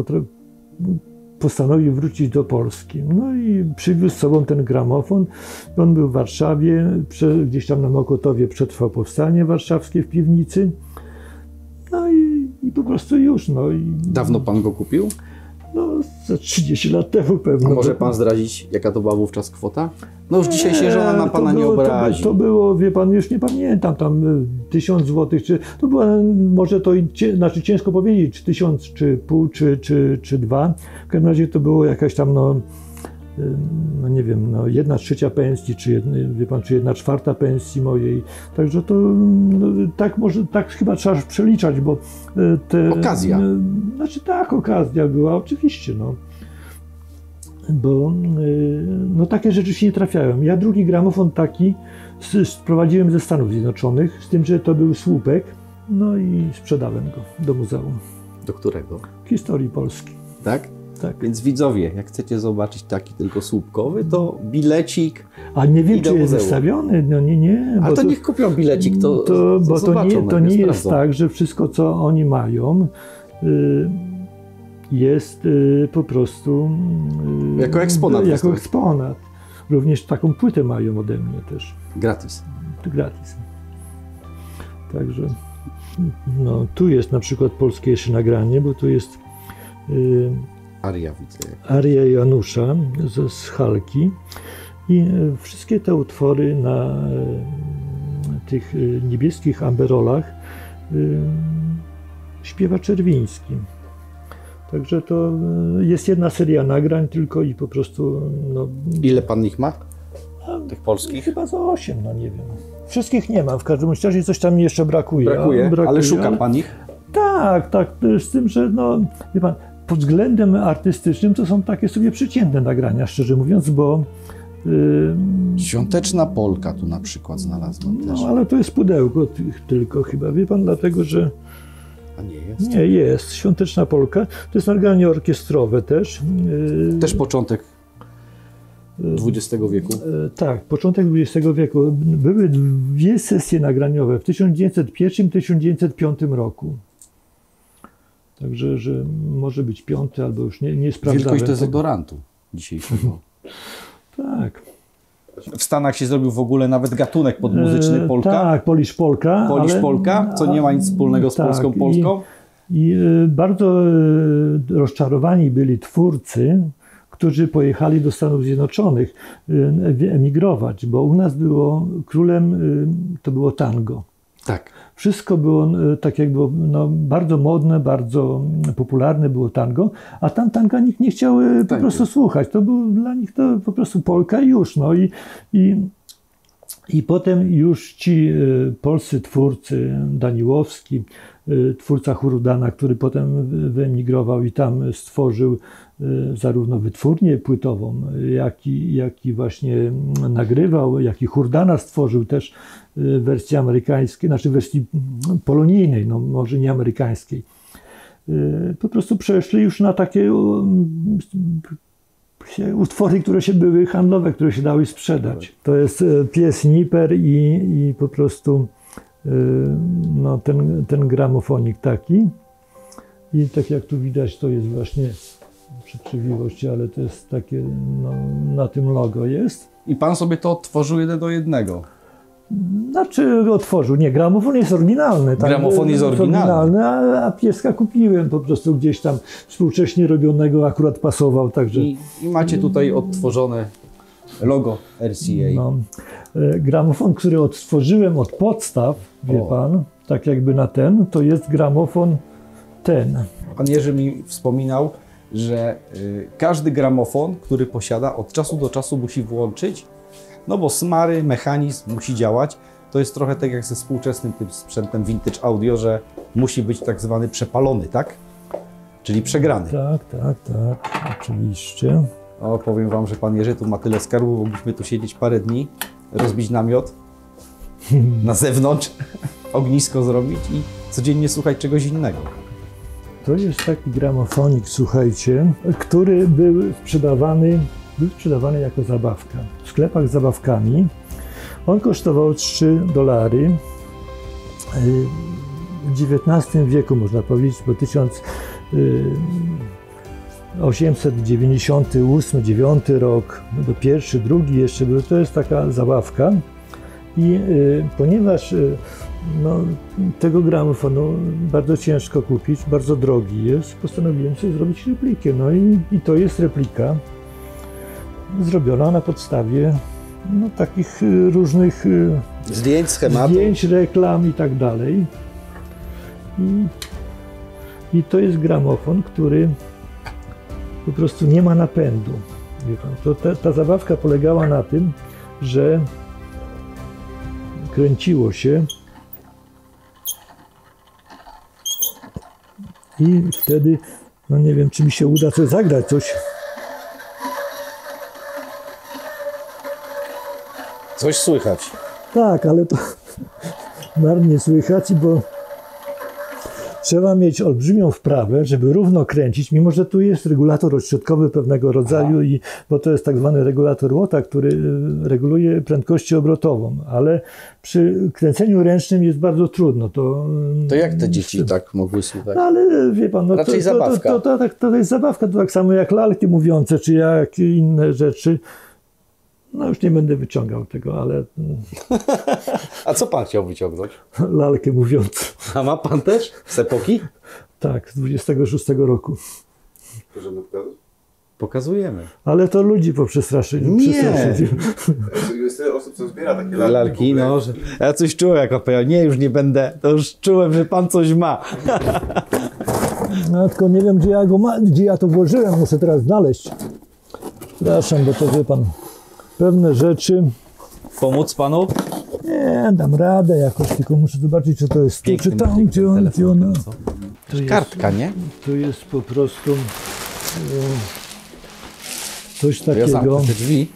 Speaker 3: postanowił wrócić do Polski. No i przywiózł z sobą ten gramofon. On był w Warszawie, gdzieś tam na Mokotowie przetrwał powstanie warszawskie w piwnicy. No i po prostu już. No i,
Speaker 1: Dawno pan go kupił?
Speaker 3: no, za 30 lat temu pewno.
Speaker 1: A może pan zdradzić, jaka to była wówczas kwota? No już dzisiaj się żona na pana nie obrazi.
Speaker 3: To było, wie pan, już nie pamiętam, tam 1000 złotych, czy to było, może to, znaczy ciężko powiedzieć, czy 1000, czy pół, czy 2. W każdym razie to było jakaś tam, no nie wiem, no 1/3 pensji, wie pan, czy 1/4 pensji mojej. Także to, no, tak może, tak chyba trzeba przeliczać, bo
Speaker 1: Okazja.
Speaker 3: Znaczy tak, okazja była, oczywiście, no. Bo no, takie rzeczy się nie trafiają. Ja drugi gramofon taki sprowadziłem ze Stanów Zjednoczonych, z tym, że to był słupek, no i sprzedałem go do muzeum.
Speaker 1: Do którego?
Speaker 3: Historii Polski.
Speaker 1: Tak?
Speaker 3: Tak.
Speaker 1: Więc widzowie, jak chcecie zobaczyć taki tylko słupkowy, to bilecik.
Speaker 3: A nie wiem,
Speaker 1: I do
Speaker 3: czy jest
Speaker 1: muzeum.
Speaker 3: wystawiony? No nie.
Speaker 1: Ale to niech kupią bilecik, to
Speaker 3: bo
Speaker 1: zobaczą,
Speaker 3: to nie jest
Speaker 1: sprawdzą.
Speaker 3: tak, że wszystko, co oni mają, jest po prostu
Speaker 1: Jako eksponat.
Speaker 3: jako eksponat. Również taką płytę mają ode mnie też.
Speaker 1: Gratis.
Speaker 3: Gratis. Także no, tu jest na przykład polskie jeszcze nagranie, bo tu jest
Speaker 1: Aria widzę.
Speaker 3: aria Janusza z Halki i wszystkie te utwory na tych niebieskich amberolach śpiewa Czerwiński. Także to jest jedna seria nagrań tylko i po prostu no,
Speaker 1: Ile pan ich ma? Tych polskich?
Speaker 3: chyba za 8, no nie wiem. Wszystkich nie mam, w każdym razie coś tam mi jeszcze brakuje.
Speaker 1: Brakuje, ale szuka pan ich?
Speaker 3: Tak, z tym, że no, wie pan, pod względem artystycznym to są takie sobie przeciętne nagrania, szczerze mówiąc, bo
Speaker 1: Świąteczna Polka tu na przykład znalazłem też.
Speaker 3: no, ale to jest pudełko tylko chyba, wie pan, dlatego, że
Speaker 1: A nie jest?
Speaker 3: nie jest. Świąteczna Polka, to jest nagranie orkiestrowe też.
Speaker 1: Też początek XX wieku.
Speaker 3: Tak, początek XX wieku. Były 2 sesje nagraniowe w 1901 i 1905 roku. Także, że może być 5 albo już nie sprawdzałem.
Speaker 1: Wielkość dezodorantu dzisiejszego.
Speaker 3: Tak.
Speaker 1: W Stanach się zrobił w ogóle nawet gatunek podmuzyczny Polka.
Speaker 3: Tak, Polish Polka.
Speaker 1: Polish Polka, co nie ma nic wspólnego z polską Polską.
Speaker 3: I bardzo rozczarowani byli twórcy, którzy pojechali do Stanów Zjednoczonych emigrować, bo u nas było królem, to było tango.
Speaker 1: Tak.
Speaker 3: Wszystko było tak jak było, no, bardzo modne, bardzo popularne było tango, a tam tanga nikt nie chciał po prostu słuchać. To był dla nich to po prostu polka i już. No, i potem już ci polscy twórcy, Daniłowski, twórca Hurudana, który potem wyemigrował i tam stworzył zarówno wytwórnię płytową, jak i właśnie nagrywał, jak i Hurdana stworzył też wersji amerykańskiej, znaczy wersji polonijnej, no może nie amerykańskiej. Po prostu przeszli już na takie utwory, które się były handlowe, które się dały sprzedać. To jest pies Niper i po prostu no, ten gramofonik taki. I tak jak tu widać, to jest właśnie przekrzywiłość, ale to jest takie, no, na tym logo jest.
Speaker 1: I pan sobie to odtworzył 1 do 1.
Speaker 3: Znaczy otworzył, nie, gramofon jest oryginalny. Tak?
Speaker 1: Gramofon jest oryginalny.
Speaker 3: A pieska kupiłem po prostu gdzieś tam współcześnie robionego, akurat pasował, także...
Speaker 1: I macie tutaj odtworzone logo RCA.
Speaker 3: No, gramofon, który odtworzyłem od podstaw, wie pan, tak jakby na ten, to jest gramofon ten.
Speaker 1: Pan Jerzy mi wspominał, że każdy gramofon, który posiada, od czasu do czasu musi włączyć, no bo smary, mechanizm musi działać. To jest trochę tak jak ze współczesnym tym sprzętem vintage audio, że musi być tak zwany przepalony, tak? Czyli przegrany.
Speaker 3: Tak, oczywiście.
Speaker 1: O, powiem wam, że pan Jerzy tu ma tyle skarbów, mogliśmy tu siedzieć parę dni, rozbić namiot na zewnątrz, ognisko zrobić i codziennie słuchać czegoś innego.
Speaker 3: To jest taki gramofonik, słuchajcie, który był sprzedawany jako zabawka w sklepach z zabawkami. On kosztował $3. W XIX wieku, można powiedzieć, bo 1898-9 rok, do pierwszy, drugi jeszcze był, to jest taka zabawka. I ponieważ no, tego gramofonu bardzo ciężko kupić, bardzo drogi jest, postanowiłem sobie zrobić replikę. No i to jest replika zrobiona na podstawie no, takich różnych
Speaker 1: Zdjęć, schematów.
Speaker 3: zdjęć, reklam i tak dalej. I to jest gramofon, który po prostu nie ma napędu. Wie pan, ta zabawka polegała na tym, że kręciło się i wtedy, no nie wiem, czy mi się uda coś zagrać, coś.
Speaker 1: Coś słychać.
Speaker 3: Tak, ale to marnie słychać, bo trzeba mieć olbrzymią wprawę, żeby równo kręcić, mimo że tu jest regulator odśrodkowy pewnego rodzaju, bo to jest tak zwany regulator Watta, który reguluje prędkość obrotową, ale przy kręceniu ręcznym jest bardzo trudno. To
Speaker 1: jak te dzieci tak mogły słuchać?
Speaker 3: Ale wie pan, no
Speaker 1: raczej zabawka.
Speaker 3: To jest zabawka, to tak samo jak lalki mówiące, czy jak inne rzeczy. No już nie będę wyciągał tego, ale...
Speaker 1: A co pan chciał wyciągnąć?
Speaker 3: Lalkę mówiącą.
Speaker 1: A ma pan też z epoki?
Speaker 3: Tak, z 26 roku.
Speaker 4: Możemy pokazać?
Speaker 1: Pokazujemy.
Speaker 3: Ale to ludzi poprzestraszyli.
Speaker 1: Nie!
Speaker 4: Jest tyle osób, co zbiera takie
Speaker 1: Lalki, no. Że... Ja coś czułem jako powiedział, nie, już nie będę. To już czułem, że pan coś ma.
Speaker 3: No tylko nie wiem, gdzie ja to włożyłem. Muszę teraz znaleźć. Przepraszam, bo to wie pan, pewne rzeczy...
Speaker 1: Pomóc panu?
Speaker 3: Nie, dam radę jakoś, tylko muszę zobaczyć, czy to jest tu, czy tam, gdzie ona...
Speaker 1: Kartka, nie?
Speaker 3: To jest po prostu coś
Speaker 1: Ja
Speaker 3: takiego.
Speaker 1: zamknę te drzwi.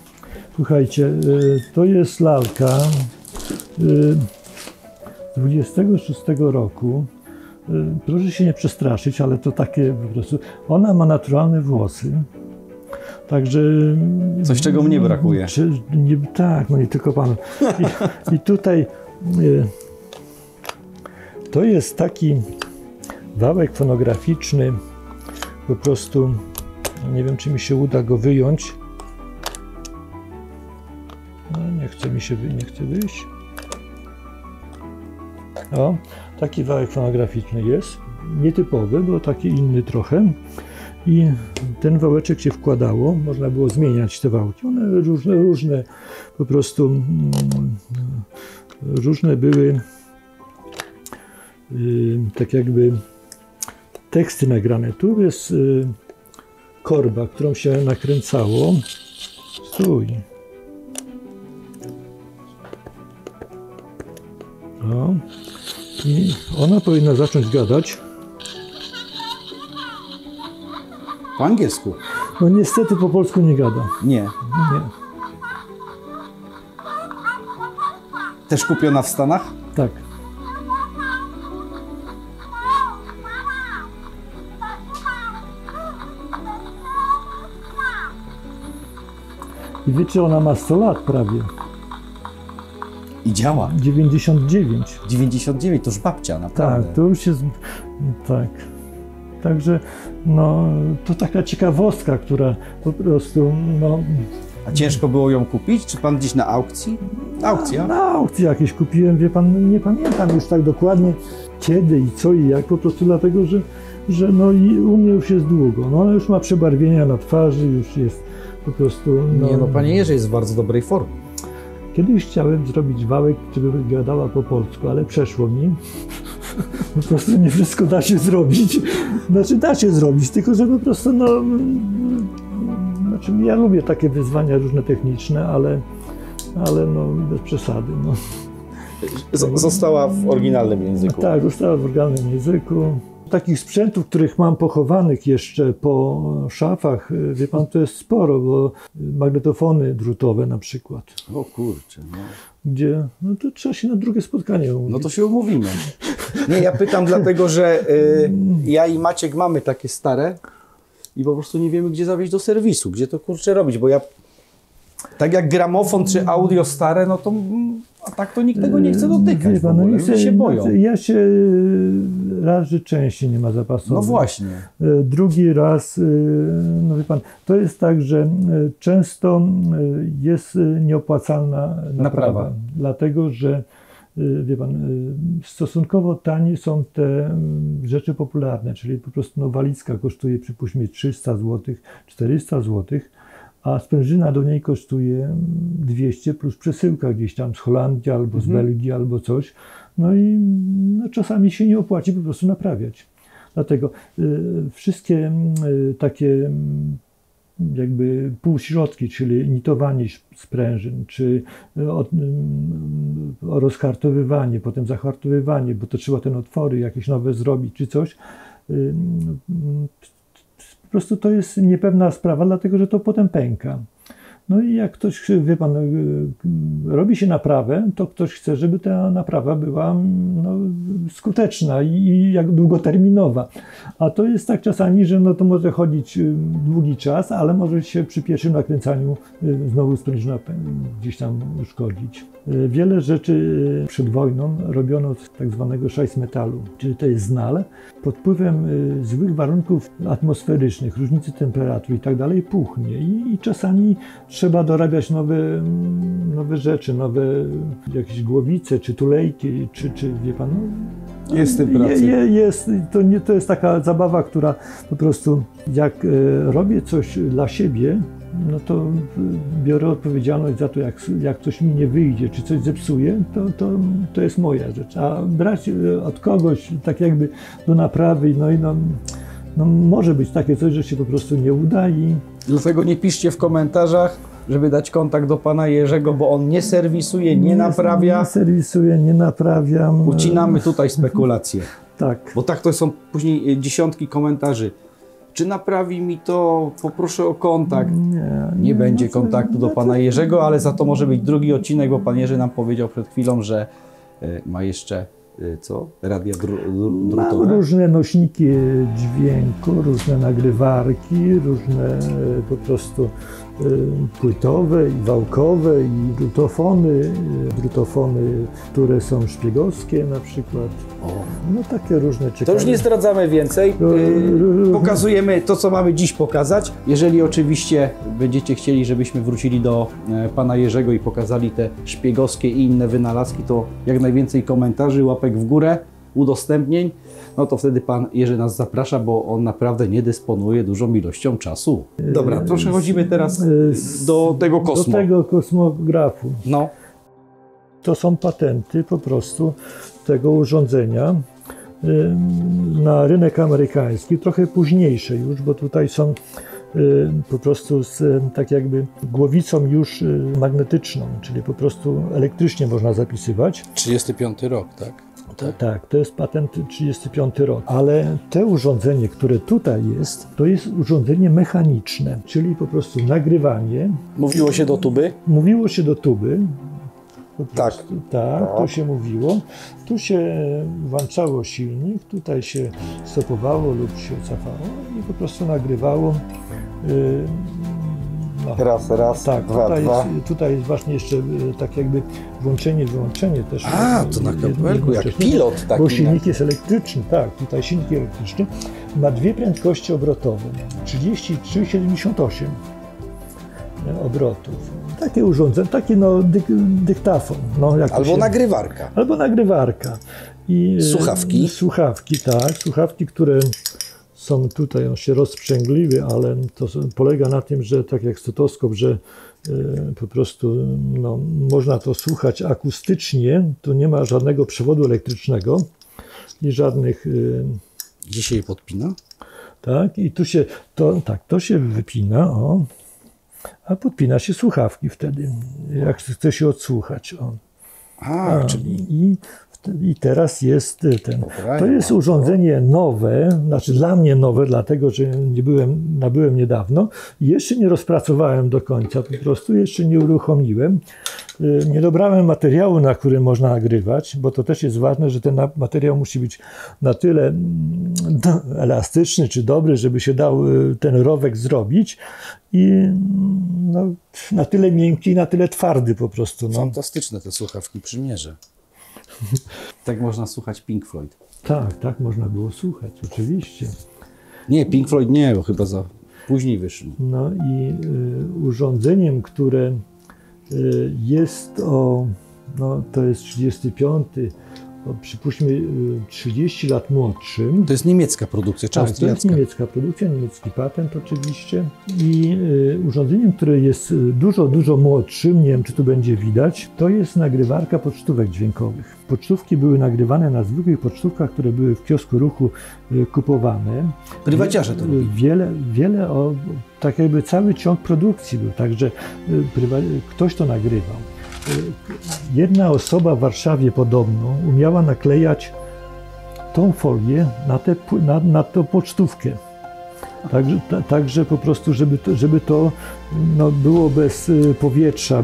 Speaker 3: Słuchajcie, to jest lalka z 26 roku. Proszę się nie przestraszyć, ale to takie po prostu... Ona ma naturalne włosy. Także...
Speaker 1: Coś, czego mnie brakuje.
Speaker 3: Tak, no nie tylko panu. I tutaj to jest taki wałek fonograficzny, po prostu, nie wiem, czy mi się uda go wyjąć. No, nie chce wyjść. O, taki wałek fonograficzny jest, nietypowy, bo taki inny trochę. I ten wałeczek się wkładało, można było zmieniać te wałki. One różne po prostu różne były tak jakby teksty nagrane. Tu jest korba, którą się nakręcało. Stój. No. I ona powinna zacząć gadać.
Speaker 1: Po angielsku?
Speaker 3: No niestety po polsku nie gada.
Speaker 1: Nie.
Speaker 3: Nie.
Speaker 1: Też kupiona w Stanach?
Speaker 3: Tak. I wiecie, ona ma 100 lat prawie.
Speaker 1: I działa.
Speaker 3: 99.
Speaker 1: 99 to już babcia, naprawdę.
Speaker 3: Tak, to już jest... Tak. Także, no, to taka ciekawostka, która po prostu, no...
Speaker 1: A ciężko było ją kupić? Czy pan gdzieś na aukcji? Aukcja?
Speaker 3: Na aukcji jakieś kupiłem, wie pan, nie pamiętam już tak dokładnie kiedy i co i jak, po prostu dlatego, że no i u mnie już jest długo. No, ona już ma przebarwienia na twarzy, już jest po prostu... No,
Speaker 1: Nie, no panie Jerzy jest w bardzo dobrej formie.
Speaker 3: Kiedyś chciałem zrobić wałek, żeby gadała po polsku, ale przeszło mi. Po prostu nie wszystko da się zrobić. Znaczy da się zrobić, tylko że po prostu no... Znaczy ja lubię takie wyzwania różne techniczne, ale no bez przesady. No.
Speaker 1: Została w oryginalnym języku.
Speaker 3: Tak, została w oryginalnym języku. Takich sprzętów, których mam pochowanych jeszcze po szafach, wie pan, to jest sporo, bo magnetofony drutowe na przykład.
Speaker 1: O kurczę, no.
Speaker 3: Gdzie, no to trzeba się na drugie spotkanie umówić.
Speaker 1: No to się umówimy. Nie, ja pytam dlatego, że ja i Maciek mamy takie stare i po prostu nie wiemy, gdzie zawieźć do serwisu, gdzie to kurczę robić, bo ja tak jak gramofon czy audio stare, no to a tak to nikt tego nie chce dotykać w ogóle, ludzie się boją.
Speaker 3: Ja się raz, że częściej nie ma zapasowych.
Speaker 1: No właśnie.
Speaker 3: Drugi raz, no wie pan, to jest tak, że często jest nieopłacalna naprawa. Dlatego, że wie pan, stosunkowo tanie są te rzeczy popularne, czyli po prostu no, walizka kosztuje przypuśćmy 300 zł, 400 zł, a sprężyna do niej kosztuje 200 plus przesyłka gdzieś tam z Holandii albo z Belgii albo coś. No i no, czasami się nie opłaci po prostu naprawiać. Dlatego wszystkie takie jakby półśrodki, czyli nitowanie sprężyn, czy rozhartowywanie, potem zahartowywanie, bo to trzeba te otwory jakieś nowe zrobić czy coś. Po prostu to jest niepewna sprawa, dlatego że to potem pęka. No i jak ktoś, wie pan, robi się naprawę, to ktoś chce, żeby ta naprawa była no, skuteczna i jak długoterminowa. A to jest tak czasami, że no to może chodzić długi czas, ale może się przy pierwszym nakręcaniu znowu sprężyna gdzieś tam uszkodzić. Wiele rzeczy przed wojną robiono z tak zwanego szajs-metalu, czyli to jest znal. Pod wpływem złych warunków atmosferycznych, różnicy temperatur i tak dalej puchnie i czasami trzeba dorabiać nowe rzeczy, nowe jakieś głowice, czy tulejki, czy wie pan. No,
Speaker 1: jest w tym pracy.
Speaker 3: To jest taka zabawa, która po prostu jak robię coś dla siebie, no to biorę odpowiedzialność za to, jak coś mi nie wyjdzie, czy coś zepsuje, to jest moja rzecz. A brać od kogoś tak jakby do naprawy, no może być takie coś, że się po prostu nie uda i...
Speaker 1: Dlatego nie piszcie w komentarzach, żeby dać kontakt do pana Jerzego, bo on nie serwisuje, nie naprawia.
Speaker 3: Nie serwisuję, nie naprawiam.
Speaker 1: Ucinamy tutaj spekulacje.
Speaker 3: Tak.
Speaker 1: Bo tak to są później dziesiątki komentarzy. Czy naprawi mi to? Poproszę o kontakt. Nie będzie kontaktu do pana Jerzego, ale za to może być drugi odcinek, bo pan Jerzy nam powiedział przed chwilą, że ma jeszcze co? Radia drutowe?
Speaker 3: Mam różne nośniki dźwięku, różne nagrywarki, różne po prostu płytowe i wałkowe i drutofony, które są szpiegowskie na przykład. No takie różne ciekawe.
Speaker 1: To już nie zdradzamy więcej. Pokazujemy to, co mamy dziś pokazać. Jeżeli oczywiście będziecie chcieli, żebyśmy wrócili do pana Jerzego i pokazali te szpiegowskie i inne wynalazki, to jak najwięcej komentarzy, łapek w górę, udostępnień, no to wtedy pan Jerzy nas zaprasza, bo on naprawdę nie dysponuje dużą ilością czasu. Dobra, to przechodzimy teraz do tego kosmo.
Speaker 3: Do tego kosmografu.
Speaker 1: No.
Speaker 3: To są patenty po prostu tego urządzenia na rynek amerykański, trochę późniejsze już, bo tutaj są po prostu z tak jakby głowicą już magnetyczną, czyli po prostu elektrycznie można zapisywać.
Speaker 1: 35 rok, tak?
Speaker 3: Tak, to jest patent 35 rok, ale te urządzenie, które tutaj jest, to jest urządzenie mechaniczne, czyli po prostu nagrywanie.
Speaker 1: Mówiło się do tuby?
Speaker 3: Mówiło się do tuby.
Speaker 1: Tak.
Speaker 3: Tak, to się mówiło. Tu się włączało silnik, tutaj się stopowało lub się cofało i po prostu nagrywało.
Speaker 1: No. Raz,
Speaker 3: tak,
Speaker 1: dwa.
Speaker 3: Tutaj jest właśnie jeszcze tak jakby włączenie, wyłączenie też.
Speaker 1: To na kabelku, jak pilot taki.
Speaker 3: Bo silnik jest elektryczny, tak, tutaj silnik elektryczny ma dwie prędkości obrotowe, 33,78 obrotów. Takie urządzenie, taki dyktafon.
Speaker 1: Nagrywarka.
Speaker 3: Albo nagrywarka. I
Speaker 1: słuchawki.
Speaker 3: Słuchawki, tak, słuchawki, które są tutaj, on się rozsprzęgliły, ale to polega na tym, że tak jak stetoskop, że po prostu można to słuchać akustycznie, tu nie ma żadnego przewodu elektrycznego, i żadnych...
Speaker 1: Gdzie się je podpina?
Speaker 3: Tak, i tu się, to się wypina, o, a podpina się słuchawki wtedy, jak chce się odsłuchać. O. I teraz jest to jest urządzenie nowe, znaczy dla mnie nowe, dlatego że nabyłem niedawno i jeszcze nie rozpracowałem do końca, po prostu jeszcze nie uruchomiłem. Nie dobrałem materiału, na którym można nagrywać, bo to też jest ważne, że ten materiał musi być na tyle elastyczny czy dobry, żeby się dał ten rowek zrobić i no, na tyle miękki i na tyle twardy po prostu. No.
Speaker 1: Fantastyczne te słuchawki Przymierze. Tak można słuchać Pink Floyd.
Speaker 3: Tak można było słuchać, oczywiście.
Speaker 1: Nie, Pink Floyd nie, bo chyba za później wyszli.
Speaker 3: No i urządzeniem, które jest to jest 35, przypuśćmy 30 lat młodszym.
Speaker 1: To jest niemiecka produkcja, czy austriacka?
Speaker 3: To jest niemiecka produkcja, niemiecki patent oczywiście. I urządzeniem, które jest dużo młodszym, nie wiem czy tu będzie widać, to jest nagrywarka pocztówek dźwiękowych. Pocztówki były nagrywane na zwykłych pocztówkach, które były w kiosku ruchu kupowane.
Speaker 1: Prywaciarze to robili.
Speaker 3: Wiele tak jakby cały ciąg produkcji był, także ktoś to nagrywał. Jedna osoba w Warszawie podobno umiała naklejać tą folię na tą pocztówkę. Także po prostu, żeby to było bez powietrza,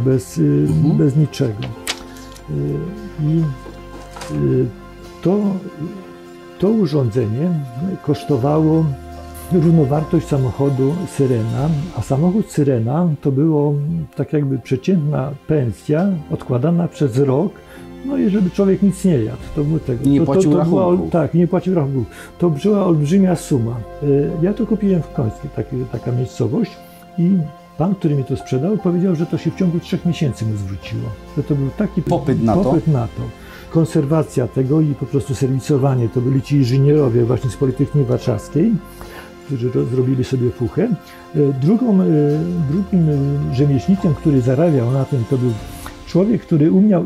Speaker 3: bez niczego. I to urządzenie kosztowało równowartość samochodu Syrena, a samochód Syrena to było tak jakby przeciętna pensja odkładana przez rok, no i żeby człowiek nic nie jadł. To było tego.
Speaker 1: Nie płacił rachunku.
Speaker 3: Tak, nie płacił rachunku. To była olbrzymia suma. Ja to kupiłem w Końskiej, taka miejscowość i pan, który mi to sprzedał, powiedział, że to się w ciągu 3 miesięcy mu zwróciło. Że to był taki popyt na to. Konserwacja tego i po prostu serwisowanie, to byli ci inżynierowie właśnie z Politechniki Warszawskiej, którzy zrobili sobie fuchę. Drugim rzemieślnikiem, który zarabiał na tym, to był człowiek, który umiał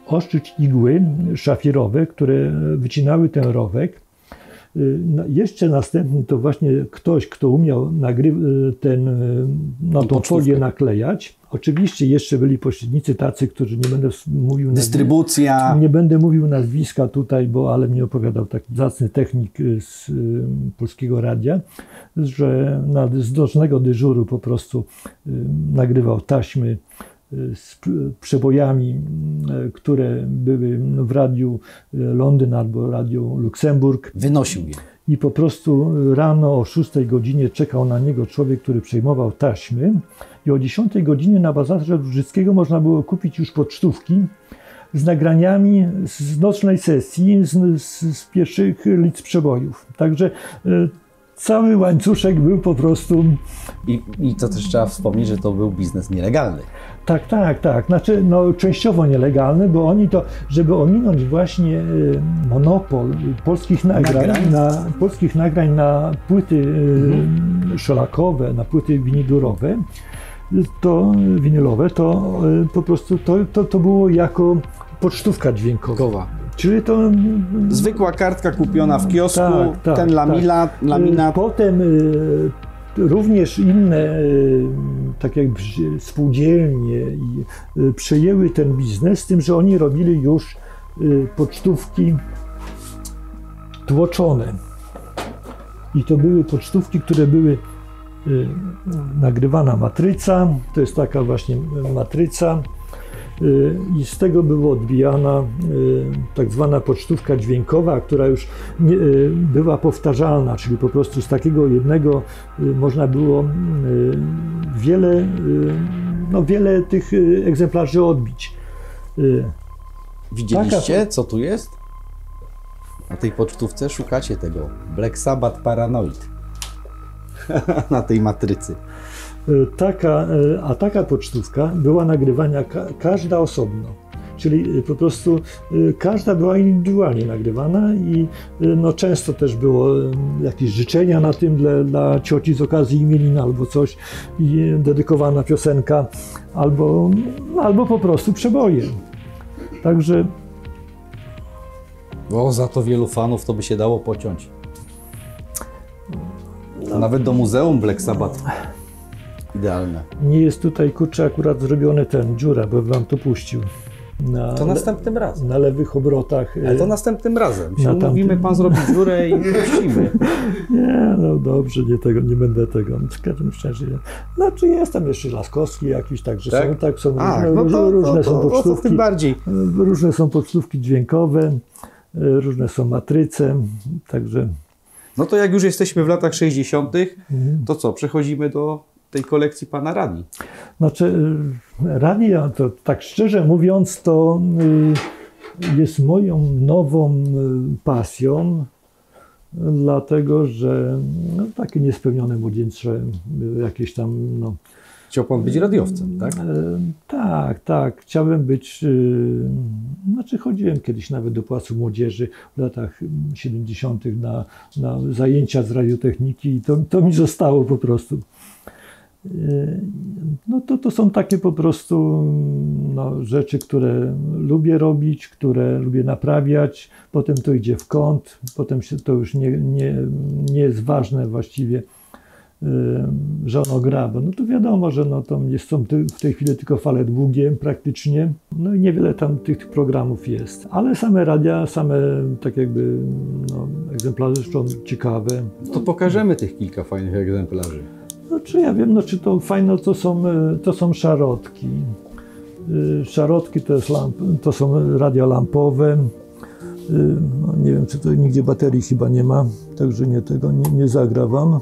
Speaker 3: ostrzyć igły szafirowe, które wycinały ten rowek. Jeszcze następny to właśnie ktoś, kto umiał tą folię naklejać. Oczywiście jeszcze byli pośrednicy tacy, którzy nie będę mówił...
Speaker 1: Dystrybucja.
Speaker 3: Nie będę mówił nazwiska tutaj, ale mi opowiadał taki zacny technik z Polskiego Radia, że z nocnego dyżuru po prostu nagrywał taśmy z przebojami, które były w Radiu Londyn albo Radiu Luksemburg.
Speaker 1: Wynosił je.
Speaker 3: I po prostu rano o 6 godzinie czekał na niego człowiek, który przejmował taśmy i o 10 godzinie na Bazarze Różyckiego można było kupić już pocztówki z nagraniami z nocnej sesji, z pierwszych lic przebojów. Także cały łańcuszek był po prostu...
Speaker 1: I to też trzeba wspomnieć, że to był biznes nielegalny.
Speaker 3: Tak. Znaczy, częściowo nielegalny, bo oni to, żeby ominąć właśnie monopol polskich nagrań na płyty szolakowe, na płyty winylowe, to po prostu to było jako pocztówka dźwiękowa. Czyli to...
Speaker 1: Zwykła kartka kupiona w kiosku, ten laminat.
Speaker 3: Potem również inne tak jakby spółdzielnie przejęły ten biznes, z tym, że oni robili już pocztówki tłoczone. I to były pocztówki, które były nagrywana matryca, to jest taka właśnie matryca, i z tego była odbijana tak zwana pocztówka dźwiękowa, która już była powtarzalna, czyli po prostu z takiego jednego można było wiele tych egzemplarzy odbić.
Speaker 1: Widzieliście, co tu jest? Na tej pocztówce szukacie tego Black Sabbath Paranoid na tej matrycy.
Speaker 3: Taka pocztówka była nagrywana każda osobno, czyli po prostu każda była indywidualnie nagrywana i często też było jakieś życzenia na tym dla cioci z okazji imienin albo coś i dedykowana piosenka albo po prostu przeboje. Także
Speaker 1: Bo za to wielu fanów to by się dało pociąć. Nawet do muzeum Black Sabbath. Idealne.
Speaker 3: Nie jest tutaj, kurczę, akurat zrobiony ten dziura, bo wam to puścił.
Speaker 1: To następnym razem.
Speaker 3: Na lewych obrotach.
Speaker 1: Ale to następnym razem. Się
Speaker 3: Na
Speaker 1: umówimy, pan zrobi dziurę i puścimy.
Speaker 3: Nie, no dobrze, nie będę tego. W każdym razie. Znaczy jest tam jeszcze Laskowski jakiś, także
Speaker 1: Tak?
Speaker 3: są
Speaker 1: różne
Speaker 3: są pocztówki.
Speaker 1: tym bardziej.
Speaker 3: Różne są pocztówki dźwiękowe, różne są matryce, także...
Speaker 1: No to jak już jesteśmy w latach 60., to co, przechodzimy do tej kolekcji pana radii.
Speaker 3: Znaczy, radia, to tak szczerze mówiąc, to jest moją nową pasją, dlatego że no, takie niespełnione młodzieńcze jakieś tam, no...
Speaker 1: Chciał pan być radiowcem, tak?
Speaker 3: Tak. Chciałem być, znaczy chodziłem kiedyś nawet do Placu Młodzieży w latach 70. na zajęcia z radiotechniki i to mi zostało po prostu. No to są takie po prostu no, rzeczy, które lubię robić, które lubię naprawiać, potem to idzie w kąt, potem to już nie jest ważne właściwie, że ono gra, bo no to wiadomo, że no to są w tej chwili tylko fale długie praktycznie, no i niewiele tam tych programów jest, ale same radia, same tak jakby no, egzemplarze są ciekawe.
Speaker 1: To pokażemy tych kilka fajnych egzemplarzy.
Speaker 3: No czy ja wiem, no czy to fajne, to są szarotki. Szarotki to są radia lampowe. No nie wiem, czy to nigdzie baterii chyba nie ma, także nie zagram.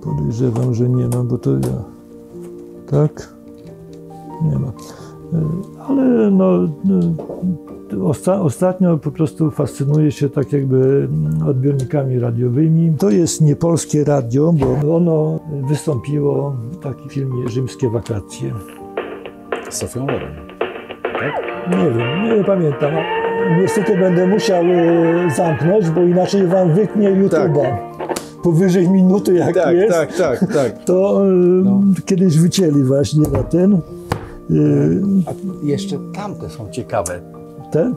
Speaker 3: Podejrzewam, że nie ma, bo to ja... Tak? Nie ma. Ale no... Ostatnio po prostu fascynuję się tak jakby odbiornikami radiowymi. To jest niepolskie radio, bo ono wystąpiło w takim filmie Rzymskie wakacje.
Speaker 1: Z Sofią Loren. Tak?
Speaker 3: Nie wiem, nie pamiętam. Niestety będę musiał zamknąć, bo inaczej wam wytnie YouTube'a. Powyżej minuty jak jest.
Speaker 1: Tak.
Speaker 3: To kiedyś wycięli właśnie na ten.
Speaker 1: A jeszcze tamte są ciekawe.
Speaker 3: Te?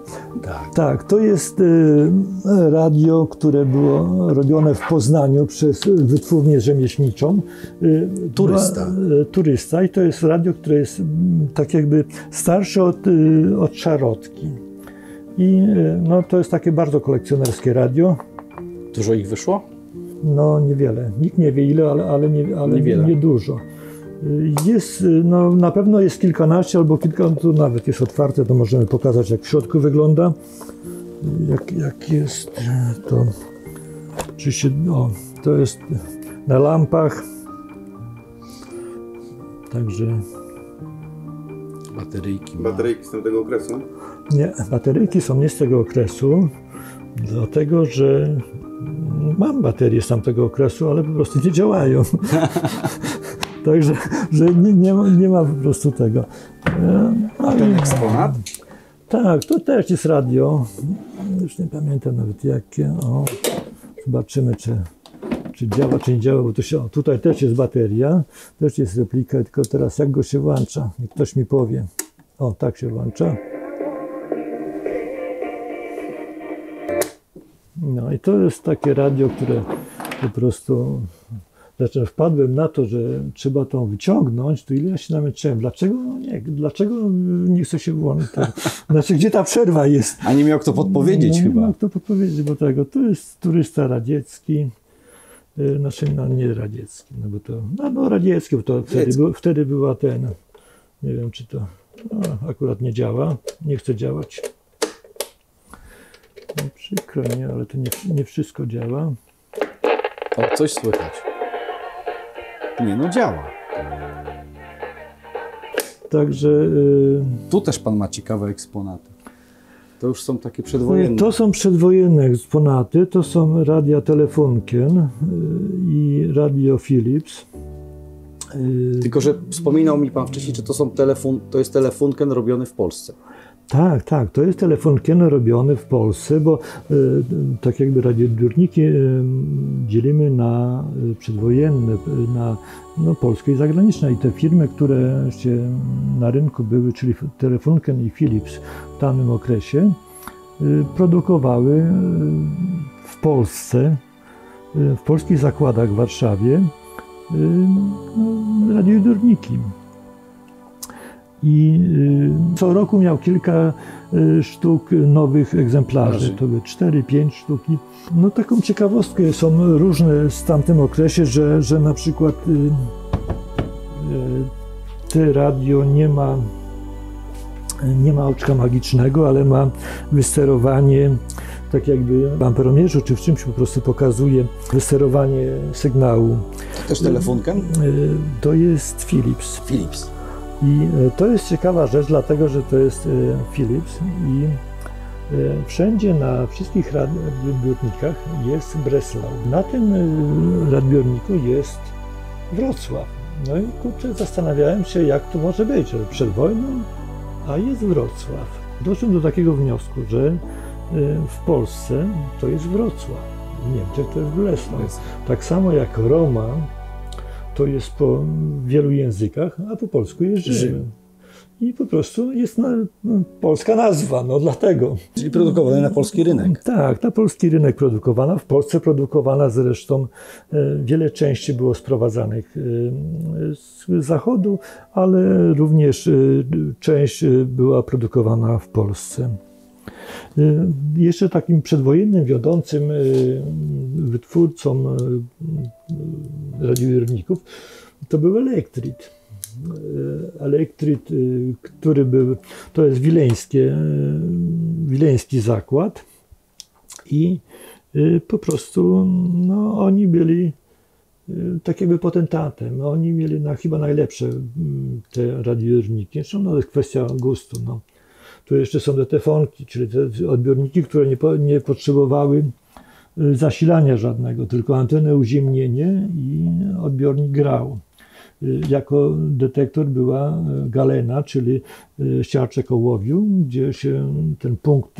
Speaker 3: Tak, to jest radio, które było robione w Poznaniu przez wytwórnię rzemieślniczą. Turysta i to jest radio, które jest tak jakby starsze od szarotki. I no, to jest takie bardzo kolekcjonerskie radio.
Speaker 1: Dużo ich wyszło?
Speaker 3: No niewiele. Nikt nie wie ile, ale nie dużo. Jest, no, na pewno jest kilkanaście albo kilka, tu nawet jest otwarte, to możemy pokazać, jak w środku wygląda. Jak jest to, czy się, to jest na lampach, także...
Speaker 4: Bateryjki z tego okresu?
Speaker 3: Nie, bateryjki są nie z tego okresu, dlatego że mam baterie z tamtego okresu, ale po prostu nie działają. Także że nie ma po prostu tego.
Speaker 1: A ten eksponat?
Speaker 3: Tak, to też jest radio. Już nie pamiętam nawet jakie. Zobaczymy, czy działa, czy nie działa, bo tutaj też jest bateria, też jest replika, tylko teraz jak go się włącza? Niech ktoś mi powie. Tak się włącza. No i to jest takie radio, które po prostu... Znaczy wpadłem na to, że trzeba to wyciągnąć, to ile ja się namęczyłem. Dlaczego nie chce się włączyć? Znaczy, gdzie ta przerwa jest?
Speaker 1: A nie miał kto podpowiedzieć chyba.
Speaker 3: Nie miał kto podpowiedzieć, bo to jest turysta radziecki. Znaczy, nie radziecki, bo radziecki, bo to wtedy była nie wiem, czy to akurat nie działa, nie chce działać. No, przykro mi, ale to nie wszystko działa.
Speaker 1: Coś słychać. Nie, no działa.
Speaker 3: Także...
Speaker 1: Tu też pan ma ciekawe eksponaty. To już są takie przedwojenne.
Speaker 3: To są przedwojenne eksponaty, to są radia Telefunken i radio Philips.
Speaker 1: Tylko że wspominał mi pan wcześniej, że to jest Telefunken robiony w Polsce.
Speaker 3: Tak, to jest Telefunken robiony w Polsce, bo tak jakby radioodbiorniki dzielimy na przedwojenne, na polskie i zagraniczne. I te firmy, które się na rynku były, czyli Telefunken i Philips w danym okresie, produkowały w Polsce, w polskich zakładach w Warszawie radiodorniki. I co roku miał kilka sztuk nowych egzemplarzy, to były 4-5 sztuki. No taką ciekawostkę są różne w tamtym okresie, że na przykład te radio nie ma oczka magicznego, ale ma wysterowanie, tak jakby w amperomierzu czy w czymś po prostu pokazuje wysterowanie sygnału.
Speaker 1: To też Telefunken?
Speaker 3: To jest Philips.
Speaker 1: Philips.
Speaker 3: I to jest ciekawa rzecz, dlatego że to jest Philips i wszędzie na wszystkich radioodbiornikach jest Breslau. Na tym radioodbiorniku jest Wrocław. No i kurczę, zastanawiałem się, jak to może być, że przed wojną, a jest Wrocław. Doszedłem do takiego wniosku, że w Polsce to jest Wrocław, w Niemczech to jest Breslau. Tak samo jak Roma to jest po wielu językach, a po polsku jest Rzym. I po prostu jest polska nazwa, no dlatego.
Speaker 1: Czyli produkowane na polski rynek.
Speaker 3: Tak, na polski rynek produkowana, w Polsce produkowana zresztą. Wiele części było sprowadzanych z zachodu, ale również część była produkowana w Polsce. Jeszcze takim przedwojennym wiodącym wytwórcą radioodbiorników to był Elektrit. Elektrit, który był, to jest wileński zakład i po prostu no, oni byli tak jakby potentatem. Oni mieli chyba najlepsze te radioodbiorniki. Zresztą no, to jest kwestia gustu. No. Tu jeszcze są te telefonki, czyli te odbiorniki, które nie potrzebowały zasilania żadnego, tylko antenę, uziemnienie i odbiornik grał. Jako detektor była galena, czyli siarczek ołowiu, gdzie się ten punkt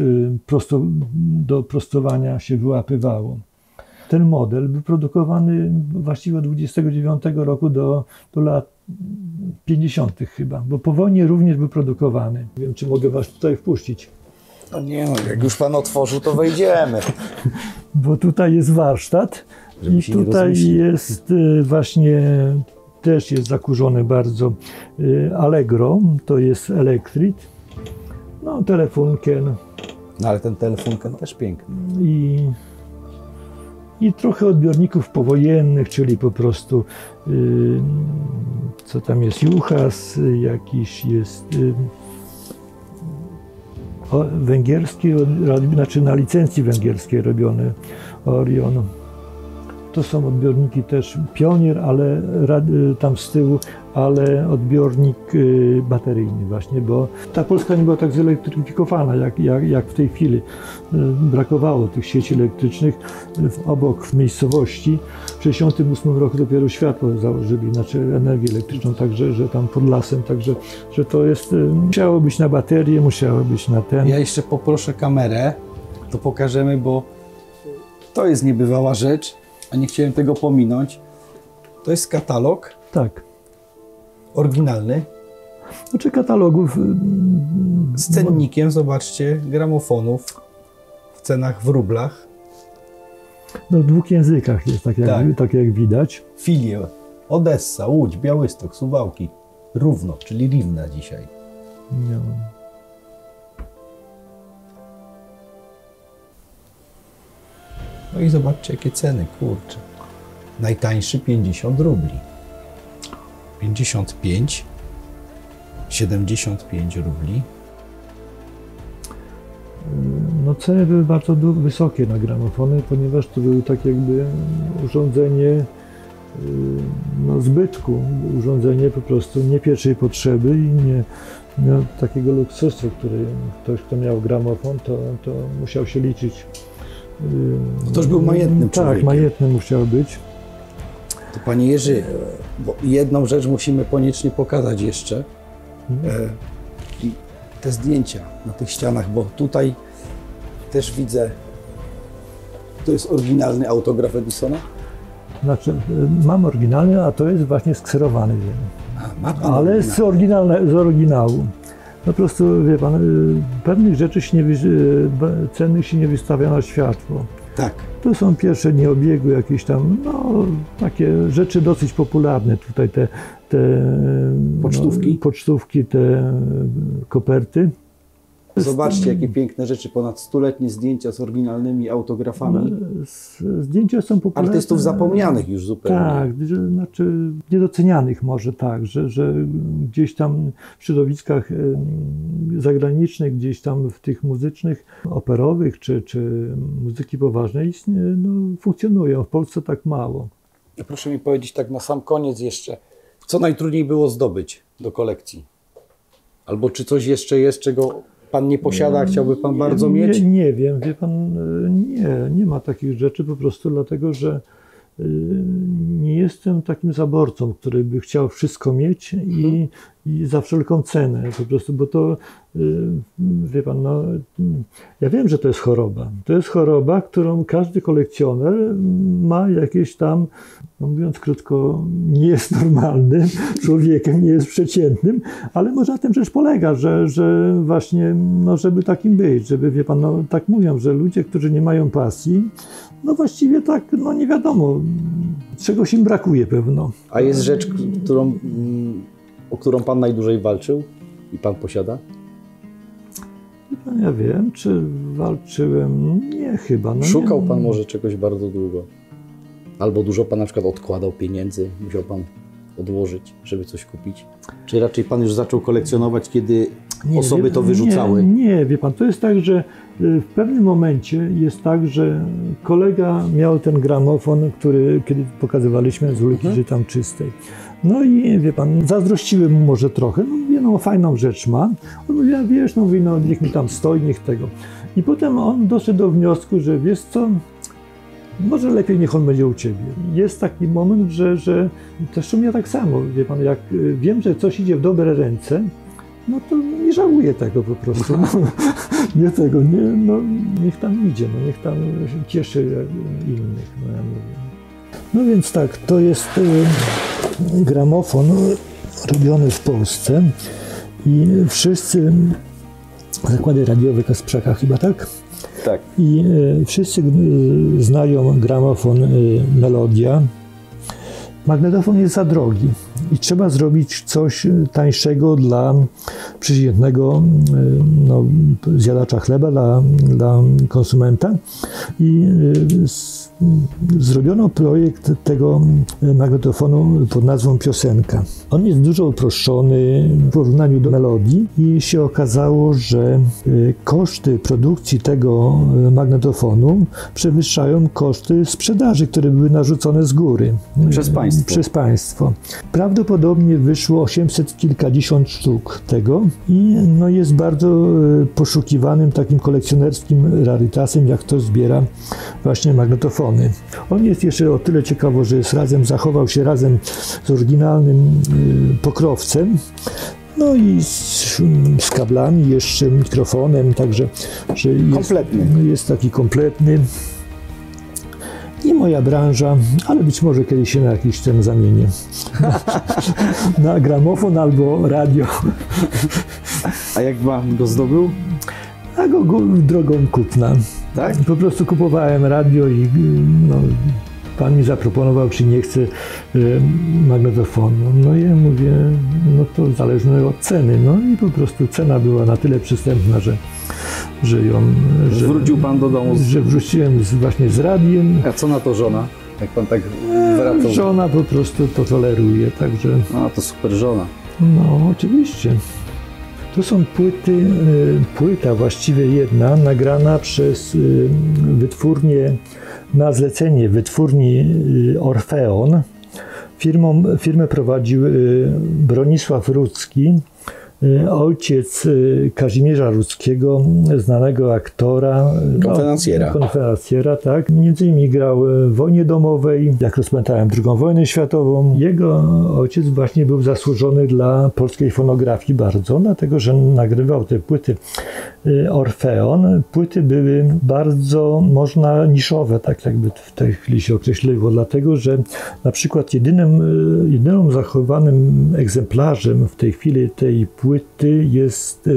Speaker 3: do prostowania się wyłapywało. Ten model był produkowany właściwie od 29 roku do lat 50 chyba, bo po wojnie również był produkowany. Nie wiem, czy mogę was tutaj wpuścić.
Speaker 1: No nie, no, jak już pan otworzył, to wejdziemy.
Speaker 3: Bo tutaj jest warsztat i tutaj jest właśnie, też jest zakurzony bardzo Allegro, to jest Elektrit, no Telefunken.
Speaker 1: No ale ten Telefunken też piękny.
Speaker 3: I trochę odbiorników powojennych, czyli po prostu, co tam jest, Juchas, jakiś jest węgierski, znaczy na licencji węgierskiej robiony Orion. To są odbiorniki też Pionier, ale tam z tyłu, ale odbiornik bateryjny właśnie, bo ta Polska nie była tak zelektryfikowana jak w tej chwili. Brakowało tych sieci elektrycznych. Obok w miejscowości w 1968 roku dopiero światło założyli, znaczy energię elektryczną, także że tam pod lasem, także że to jest, musiało być na baterię, musiało być na ten.
Speaker 1: Ja jeszcze poproszę kamerę, to pokażemy, bo to jest niebywała rzecz, a nie chciałem tego pominąć. To jest katalog.
Speaker 3: Tak.
Speaker 1: Oryginalny.
Speaker 3: Znaczy katalogów.
Speaker 1: Z cennikiem, zobaczcie, gramofonów w cenach w rublach.
Speaker 3: No w dwóch językach jest, tak jak widać.
Speaker 1: Filie, Odessa, Łódź, Białystok, Suwałki, Równo, czyli Rivna dzisiaj.
Speaker 3: No.
Speaker 1: No i zobaczcie, jakie ceny, kurczę. Najtańszy 50 rubli. 55, 75 rubli.
Speaker 3: No ceny były bardzo wysokie na gramofony, ponieważ to było tak jakby urządzenie zbytku, urządzenie po prostu nie pierwszej potrzeby i nie takiego luksusu, który ktoś, kto miał gramofon, to musiał się liczyć.
Speaker 1: To już był majętnym człowiekiem.
Speaker 3: Tak, majętny musiał być.
Speaker 1: To panie Jerzy, bo jedną rzecz musimy koniecznie pokazać jeszcze. I te zdjęcia na tych ścianach, bo tutaj też widzę, to jest oryginalny autograf Edisona?
Speaker 3: Znaczy, mam oryginalny, a to jest właśnie skserowany. Ale z oryginału. No po prostu, wie pan, pewnych rzeczy cennych się nie wystawia na światło.
Speaker 1: Tak.
Speaker 3: To są pierwsze nieobiegłe jakieś tam, no, takie rzeczy dosyć popularne. Tutaj te
Speaker 1: pocztówki?
Speaker 3: No, pocztówki, te koperty.
Speaker 1: Zobaczcie, jakie piękne rzeczy, ponad 100-letnie zdjęcia z oryginalnymi autografami.
Speaker 3: Zdjęcia są popularne.
Speaker 1: Artystów zapomnianych już zupełnie.
Speaker 3: Tak, znaczy niedocenianych może tak, że gdzieś tam w środowiskach zagranicznych, gdzieś tam w tych muzycznych, operowych czy muzyki poważnej funkcjonują. W Polsce tak mało.
Speaker 1: Proszę mi powiedzieć tak na sam koniec jeszcze, co najtrudniej było zdobyć do kolekcji? Albo czy coś jeszcze jest, czego pan nie posiada, chciałby pan bardzo mieć?
Speaker 3: Nie wiem, wie pan, nie ma takich rzeczy po prostu dlatego, że nie jestem takim zaborcą, który by chciał wszystko mieć i za wszelką cenę po prostu, bo to, wie pan, no, ja wiem, że to jest choroba. To jest choroba, którą każdy kolekcjoner ma jakieś tam, no mówiąc krótko, nie jest normalnym człowiekiem, nie jest przeciętnym, ale może na tym rzecz polega, że właśnie, no, żeby takim być, żeby, wie pan, no, tak mówią, że ludzie, którzy nie mają pasji, no właściwie tak, no nie wiadomo, czegoś im brakuje pewno.
Speaker 1: A jest rzecz, o którą pan najdłużej walczył i pan posiada?
Speaker 3: Ja wiem, czy walczyłem, nie chyba. No
Speaker 1: Szukał
Speaker 3: nie.
Speaker 1: pan może czegoś bardzo długo? Albo dużo pan na przykład odkładał pieniędzy, musiał pan odłożyć, żeby coś kupić? Czy raczej pan już zaczął kolekcjonować, kiedy osoby to wyrzucały?
Speaker 3: Nie, wie pan, to jest tak, że w pewnym momencie jest tak, że kolega miał ten gramofon, który kiedy pokazywaliśmy z ulicy Żytam Czystej. No i wie pan, zazdrościłem mu może trochę, no mówię, no fajną rzecz ma. On mówi, a wiesz, no mówi, no niech mi tam stoi, niech tego. I potem on doszedł do wniosku, że wiesz co, może lepiej niech on będzie u ciebie. Jest taki moment, że zresztą ja tak samo, wie pan, jak wiem, że coś idzie w dobre ręce, no to nie żałuję tego po prostu. Nie tego, nie, no niech tam idzie, no niech tam cieszy innych, no ja mówię. No więc tak, to jest gramofon robiony w Polsce i wszyscy, zakłady radiowe Kasprzaka chyba, tak?
Speaker 1: Tak.
Speaker 3: I wszyscy znają gramofon Melodia. Magnetofon jest za drogi i trzeba zrobić coś tańszego dla przeciętnego zjadacza chleba, dla konsumenta. I zrobiono projekt tego magnetofonu pod nazwą Piosenka. On jest dużo uproszczony w porównaniu do Melodii i się okazało, że koszty produkcji tego magnetofonu przewyższają koszty sprzedaży, które były narzucone z góry. Przez państwo. Prawdopodobnie wyszło 800 kilkadziesiąt sztuk tego i no, jest bardzo poszukiwanym takim kolekcjonerskim rarytasem, jak to zbiera właśnie magnetofony. On jest jeszcze o tyle ciekawy, że zachował się razem z oryginalnym pokrowcem, no i z kablami, jeszcze mikrofonem, także że jest taki kompletny. Nie moja branża, ale być może kiedyś się na jakiś ten zamienię. Na gramofon albo radio.
Speaker 1: A jak pan go zdobył?
Speaker 3: A go drogą kupna.
Speaker 1: Tak?
Speaker 3: Po prostu kupowałem radio i no, pan mi zaproponował, czy nie chce magnetofonu. No i ja mówię, no to zależne od ceny. No i po prostu cena była na tyle przystępna, że
Speaker 1: wrócił pan do domu?
Speaker 3: Że wróciłem właśnie z radiem.
Speaker 1: A co na to żona? Jak pan tak wracał?
Speaker 3: Żona po prostu to toleruje, także...
Speaker 1: A, to super żona.
Speaker 3: No, oczywiście. To są płyta właściwie jedna, nagrana przez wytwórnię, na zlecenie wytwórni Orfeon. Firmę prowadził Bronisław Rudzki, ojciec Kazimierza Rudzkiego, znanego aktora. Konferencjera, tak. Między innymi grał w wojnie domowej, jak rozpętałem II wojnę światową. Jego ojciec właśnie był zasłużony dla polskiej fonografii bardzo, dlatego że nagrywał te płyty Orfeon. Płyty były bardzo, można niszowe, tak jakby w tej chwili się określiło, dlatego że na przykład jedyną zachowanym egzemplarzem w tej chwili tej płyty jest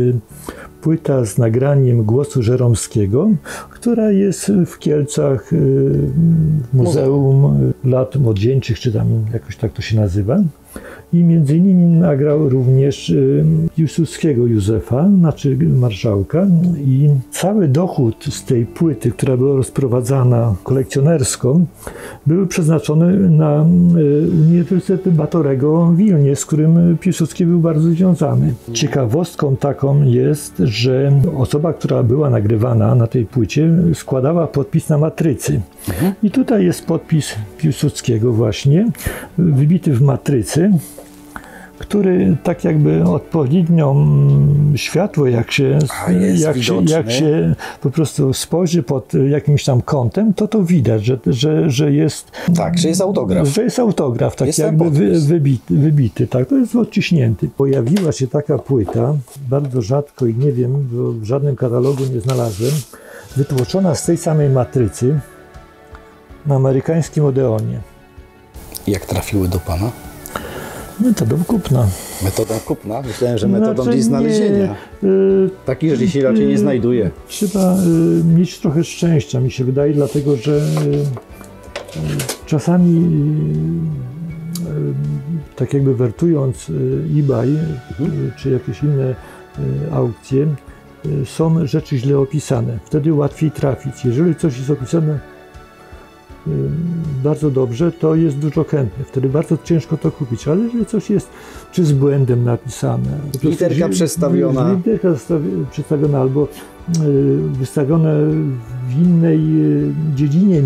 Speaker 3: płyta z nagraniem głosu Żeromskiego, która jest w Kielcach w Muzeum Lat Młodzieńczych, czy tam jakoś tak to się nazywa. I między innymi nagrał również Piłsudskiego Józefa, znaczy marszałka. I cały dochód z tej płyty, która była rozprowadzana kolekcjonersko, był przeznaczony na Uniwersytet Batorego w Wilnie, z którym Piłsudski był bardzo związany. Ciekawostką taką jest, że osoba, która była nagrywana na tej płycie, składała podpis na matrycy. I tutaj jest podpis Piłsudskiego właśnie, wybity w matrycy, który tak jakby odpowiednią światło, jak się po prostu spojrzy pod jakimś tam kątem, to widać, że jest...
Speaker 1: Tak, że jest autograf.
Speaker 3: Że jest autograf, tak
Speaker 1: jest
Speaker 3: jakby wybity, tak, to jest odciśnięty. Pojawiła się taka płyta, bardzo rzadko i nie wiem, bo w żadnym katalogu nie znalazłem, wytłoczona z tej samej matrycy na amerykańskim Odeonie.
Speaker 1: Jak trafiły do pana?
Speaker 3: Metodą kupna.
Speaker 1: Metodą kupna? Myślałem, że metodą gdzieś znalezienia. Takich rzeczy się raczej nie znajduje.
Speaker 3: Trzeba mieć trochę szczęścia, mi się wydaje, dlatego że czasami tak jakby wertując eBay czy jakieś inne aukcje, są rzeczy źle opisane. Wtedy łatwiej trafić. Jeżeli coś jest opisane bardzo dobrze, to jest dużo chętnych. Wtedy bardzo ciężko to kupić, ale jeżeli coś jest czy z błędem napisane,
Speaker 1: literka przestawiona,
Speaker 3: albo wystawione w innej dziedzinie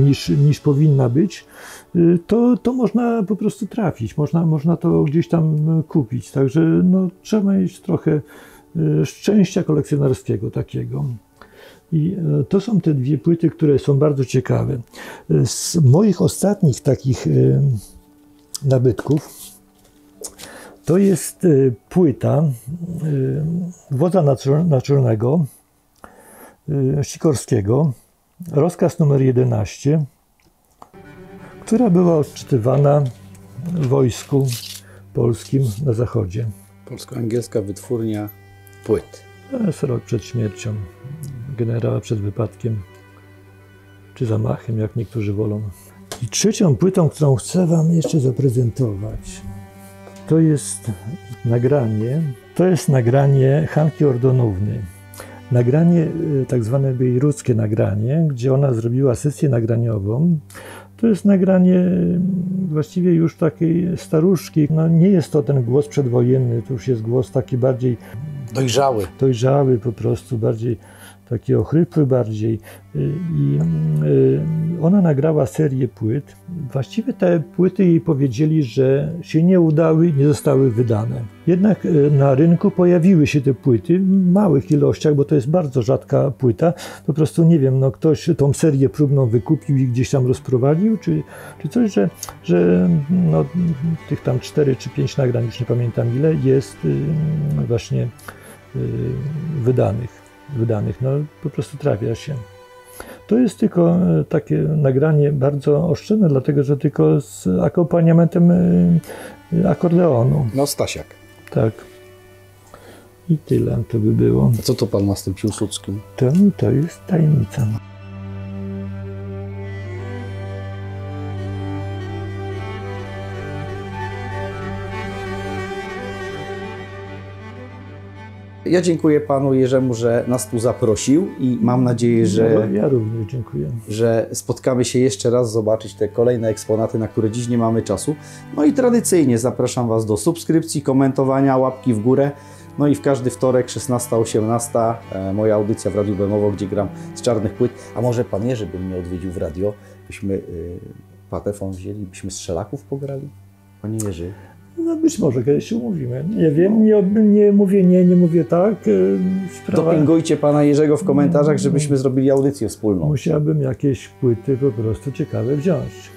Speaker 3: niż powinna być, to można po prostu trafić, można to gdzieś tam kupić. Także no, trzeba mieć trochę szczęścia kolekcjonerskiego takiego. I to są te dwie płyty, które są bardzo ciekawe. Z moich ostatnich takich nabytków to jest płyta wodza naczelnego Sikorskiego, rozkaz numer 11, która była odczytywana w wojsku polskim na zachodzie.
Speaker 1: Polsko-angielska wytwórnia płyt.
Speaker 3: To jest rok przed śmiercią generała, przed wypadkiem, czy zamachem, jak niektórzy wolą. I trzecią płytą, którą chcę wam jeszcze zaprezentować, to jest nagranie Hanki Ordonówny. Nagranie, tak zwane bejruckie nagranie, gdzie ona zrobiła sesję nagraniową. To jest nagranie właściwie już takiej staruszki. No nie jest to ten głos przedwojenny, to już jest głos taki bardziej dojrzały po prostu, bardziej taki ochrypły bardziej. I ona nagrała serię płyt. Właściwie te płyty jej powiedzieli, że się nie udały i nie zostały wydane. Jednak na rynku pojawiły się te płyty w małych ilościach, bo to jest bardzo rzadka płyta. Po prostu nie wiem, no ktoś tą serię próbną wykupił i gdzieś tam rozprowadził, czy coś, że no, tych tam 4 czy 5 nagrań, już nie pamiętam ile, jest właśnie wydanych. No po prostu trafia się. To jest tylko takie nagranie bardzo oszczędne, dlatego że tylko z akompaniamentem akordeonu.
Speaker 1: No Stasiak.
Speaker 3: Tak. I tyle to by było.
Speaker 1: A co to pan ma z tym Piłsudskim?
Speaker 3: To jest tajemnica.
Speaker 1: Ja dziękuję panu Jerzemu, że nas tu zaprosił i mam nadzieję, że...
Speaker 3: Ja również dziękuję.
Speaker 1: Że spotkamy się jeszcze raz, zobaczyć te kolejne eksponaty, na które dziś nie mamy czasu. No i tradycyjnie zapraszam was do subskrypcji, komentowania, łapki w górę. No i w każdy wtorek 16-18 moja audycja w Radiu Bemowo, gdzie gram z czarnych płyt. A może pan Jerzy by mnie odwiedził w radio, byśmy patefon wzięli, byśmy strzelaków pograli? Panie Jerzy.
Speaker 3: No być może kiedyś się umówimy. Nie wiem, nie mówię nie, nie mówię tak. Sprawa...
Speaker 1: Dopingujcie pana Jerzego w komentarzach, żebyśmy zrobili audycję wspólną.
Speaker 3: Musiałbym jakieś płyty po prostu ciekawe wziąć.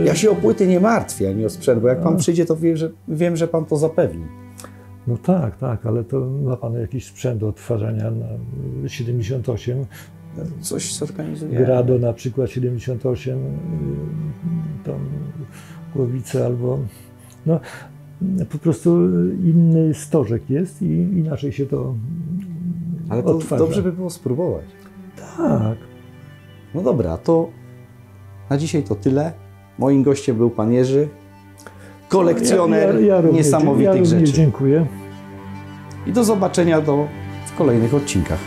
Speaker 1: Ja się o płyty nie martwię, ani o sprzęt, bo jak pan przyjdzie, to wiem, że pan to zapewni.
Speaker 3: No tak, tak, ale to ma pan jakiś sprzęt do odtwarzania na 78.
Speaker 1: Coś zorganizuje.
Speaker 3: Grado na przykład 78, tam Głowice albo... No, po prostu inny stożek jest i inaczej się to
Speaker 1: Ale to
Speaker 3: odtwarza.
Speaker 1: dobrze by było spróbować.
Speaker 3: Tak.
Speaker 1: No dobra, to na dzisiaj to tyle. Moim gościem był pan Jerzy, kolekcjoner niesamowitych
Speaker 3: ja również
Speaker 1: rzeczy.
Speaker 3: dziękuję.
Speaker 1: I do zobaczenia w kolejnych odcinkach.